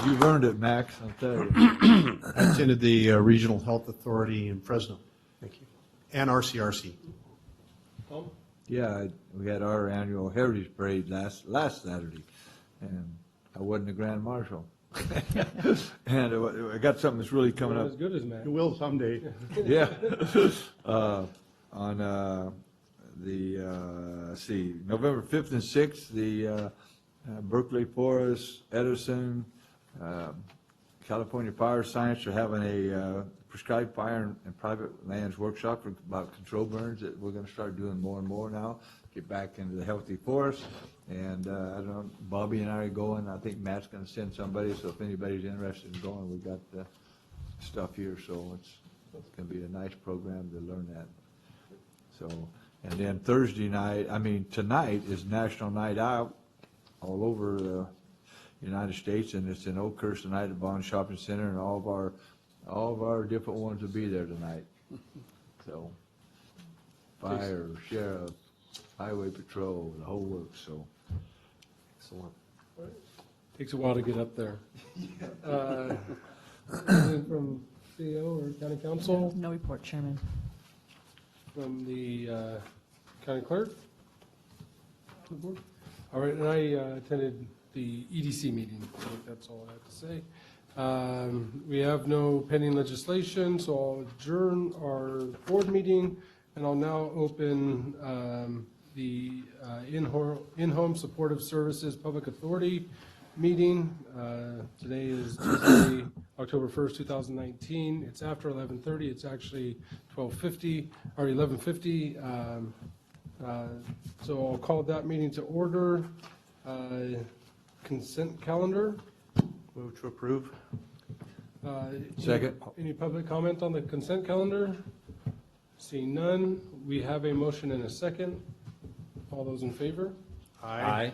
You've earned it, Max, I'll tell you. I attended the Regional Health Authority in Fresno. Thank you. And RCRC. Tom? Yeah, we had our annual Heritage Parade last Saturday, and I wasn't the Grand Marshal. And I got something that's really coming Not up. as good as Matt. You will someday. Yeah. On let's see, November 5th and 6th, the Berkeley Forest, Edison, California Fire Science are having a prescribed fire and private lands workshop about control burns that we're going to start doing more and more now, get back into the healthy forest. And I don't know, Bobby and I are going. I think Matt's going to send somebody, so if anybody's interested in going, we got the stuff here, so it's going to be a nice program to learn that. So, and then tonight is National Night Out all over the United States, and it's in Oakhurst tonight at Bond Shopping Center, and all of our different ones will be there tonight. So, fire, sheriff, highway patrol, the whole works, so. Excellent. Takes a while to get up there. Anything from CEO or county council? No report, Chairman. From the county clerk? All right, and I attended the EDC meeting. I think that's all I have to say. We have no pending legislation, so I'll adjourn our board meeting, and I'll now open the in-home supportive services public authority meeting. Today is Tuesday, October 1st, 2019. It's after 11:30. It's actually 12:50 or 11:50. So I'll call that meeting to order. Consent calendar. Move to approve. Second. Any public comment on the consent calendar? Seeing none, we have a motion and a second. All those in favor? Aye.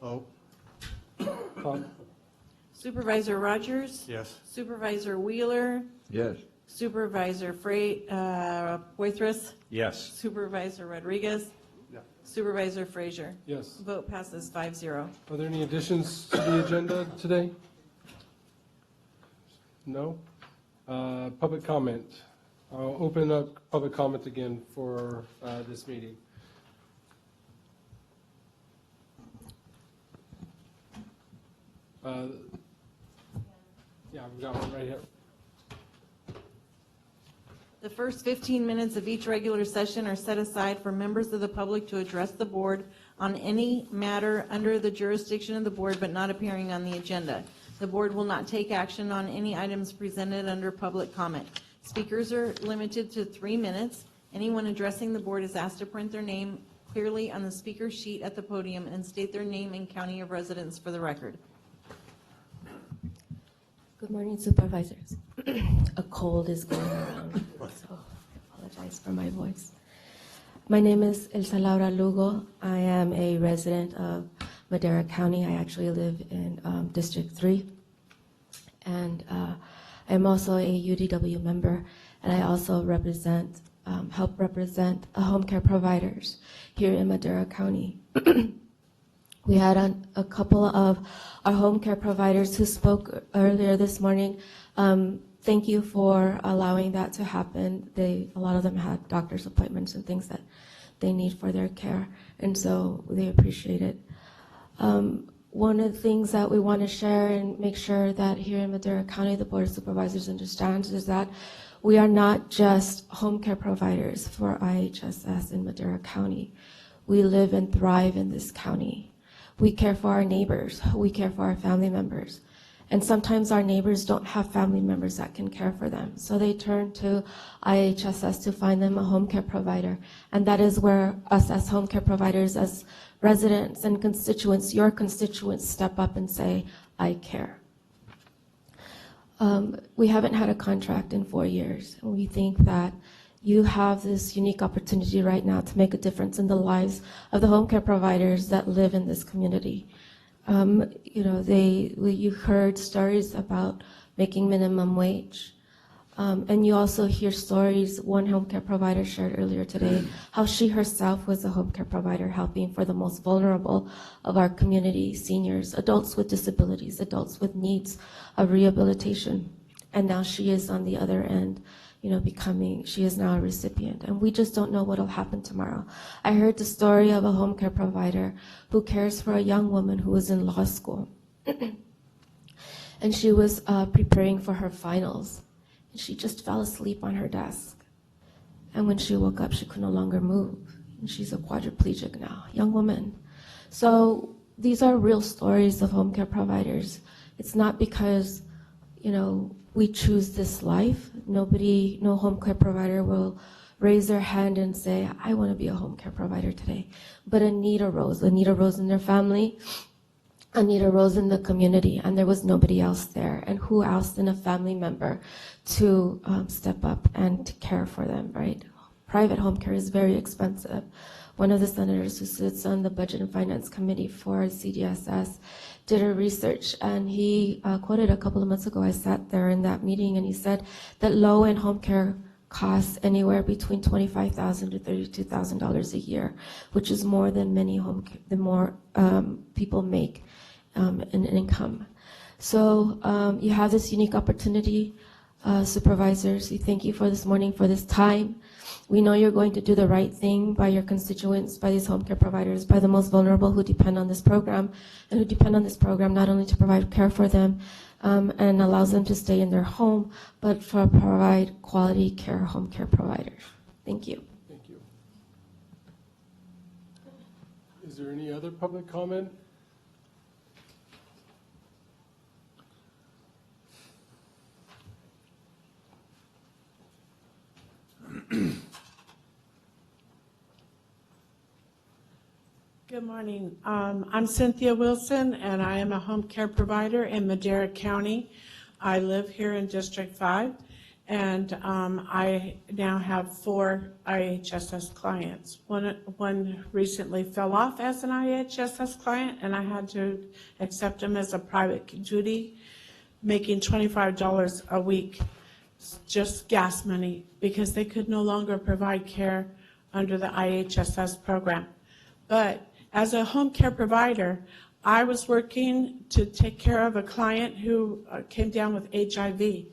Oh, Todd? Supervisor Rogers? yes. Supervisor Wheeler? Yes. Supervisor Poitras? Yes. Supervisor Rodriguez? Yeah. Supervisor Frazier? Yes. Vote passes 5-0. Are there any additions to the agenda today? No? Public comment. I'll open up public comment again for this meeting. Yeah, we've got one right here. The first 15 minutes of each regular session are set aside for members of the public to address the board on any matter under the jurisdiction of the board but not appearing on the agenda. The board will not take action on any items presented under public comment. Speakers are limited to 3 minutes. Anyone addressing the board is asked to print their name clearly on the speaker sheet at the podium and state their name and county of residence for the record. Good morning, supervisors. A cold is going around, so I apologize for my voice. My name is Elsa Laura Lugo. I am a resident of Madera County. I actually live in District 3. And I'm also a UDW member, and I also help represent home care providers here in Madera County. We had a couple of our home care providers who spoke earlier this morning. Thank you for allowing that to happen. A lot of them had doctor's appointments and things that they need for their care, and so they appreciate it. One of the things that we want to share and make sure that here in Madera County, the Board of Supervisors understands is that we are not just home care providers for IHSS in Madera County. We live and thrive in this county. We care for our neighbors. We care for our family members. And sometimes our neighbors don't have family members that can care for them. So they turn to IHSS to find them a home care provider. And that is where us as home care providers, as residents and constituents, your constituents, step up and say, I care. We haven't had a contract in 4 years. And we think that you have this unique opportunity right now to make a difference in the lives of the home care providers that live in this community. You heard stories about making minimum wage. And you also hear stories, one home care provider shared earlier today, how she herself was a home care provider helping for the most vulnerable of our community, seniors, adults with disabilities, adults with needs of rehabilitation. And now she is on the other end, she is now a recipient. And we just don't know what will happen tomorrow. I heard the story of a home care provider who cares for a young woman who was in law school. And she was preparing for her finals. And she just fell asleep on her desk. And when she woke up, she could no longer move. And she's a quadriplegic now, young woman. So these are real stories of home care providers. It's not because, we choose this life. No home care provider will raise their hand and say, I want to be a home care provider today. But a need arose. A need arose in their family. A need arose in the community, and there was nobody else there. And who else than a family member to step up and to care for them, right? Private home care is very expensive. One of the senators who sits on the Budget and Finance Committee for CDSS did a research, and he quoted a couple of months ago, I sat there in that meeting, and he said that low-end home care costs anywhere between $25,000 to $32,000 a year, which is more than people make in income. So you have this unique opportunity, supervisors. We thank you for this morning, for this time. We know you're going to do the right thing by your constituents, by these home care providers, by the most vulnerable who depend on this program, and who depend on this program not only to provide care for them and allows them to stay in their home, but for provide quality care home care providers. Thank you. Thank you. Is there any other public comment? Good morning. I'm Cynthia Wilson, and I am a home care provider in Madera County. I live here in District 5, and I now have 4 IHSS clients. One recently fell off as an IHSS client, and I had to accept him as a private duty, making $25 a week, just gas money, because they could no longer provide care under the IHSS program. But as a home care provider, I was working to take care of a client who came down with HIV.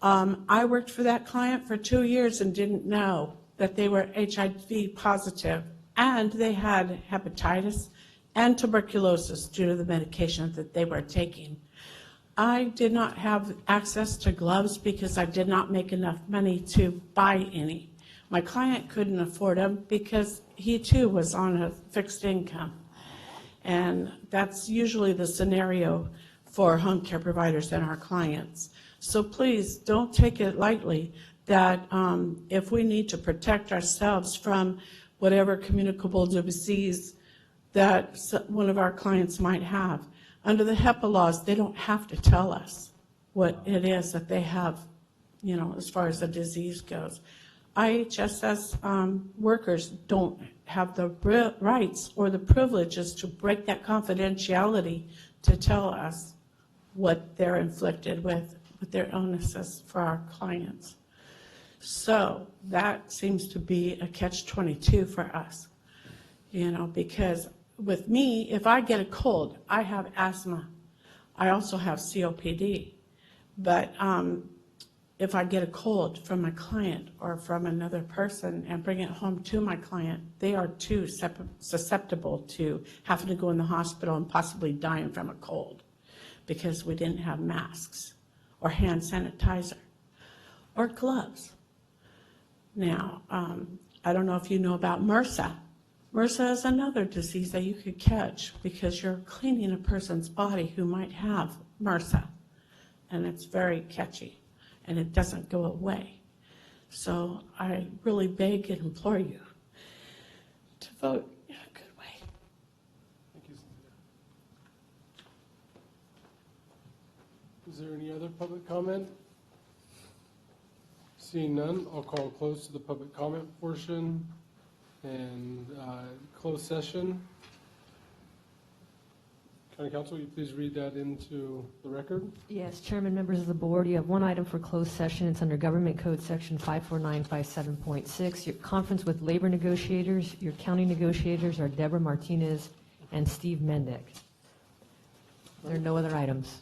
I worked for that client for 2 years and didn't know that they were HIV positive, and they had hepatitis and tuberculosis due to the medication that they were taking. I did not have access to gloves because I did not make enough money to buy any. My client couldn't afford them because he too was on a fixed income. And that's usually the scenario for home care providers and our clients. So please don't take it lightly that if we need to protect ourselves from whatever communicable disease that one of our clients might have, under the HEPA laws, they don't have to tell us what it is that they have, you know, as far as the disease goes. IHSS workers don't have the rights or the privileges to break that confidentiality to tell us what they're inflicted with their illnesses for our clients. So that seems to be a catch-22 for us, you know, because with me, if I get a cold, I have asthma. I also have COPD. But if I get a cold from my client or from another person and bring it home to my client, they are too susceptible to having to go in the hospital and possibly dying from a cold because we didn't have masks or hand sanitizer or gloves. Now, I don't know if you know about MRSA. MRSA is another disease that you could catch because you're cleaning a person's body who might have MRSA, and it's very catchy. And it doesn't go away. So I really beg and implore you to vote in a good way. Thank you, Cynthia. Is there any other public comment? Seeing none, I'll call close to the public comment portion and closed session. County Council, will you please read that into the record? Yes, Chairman, members of the board, you have one item for closed session. It's under Government Code Section 54957.6. Your conference with labor negotiators. Your county negotiators are Deborah Martinez and Steve Mendick. There are no other items.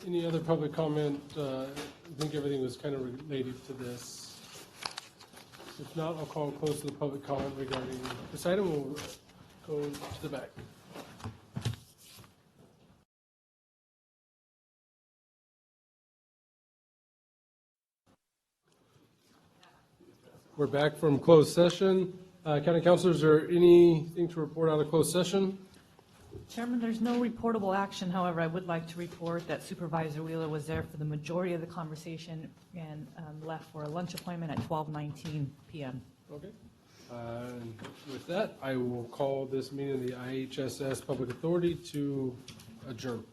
Any other public comment? I think everything was kind of related to this. If not, I'll call close to the public comment regarding this item. We'll go to the back. We're back from closed session. County Council, is there anything to report out of closed session? Chairman, there's no reportable action. However, I would like to report that Supervisor Wheeler was there for the majority of the conversation and left for a lunch appointment at 12:19 p.m. Okay. With that, I will call this meeting of the IHSS Public Authority to adjourn.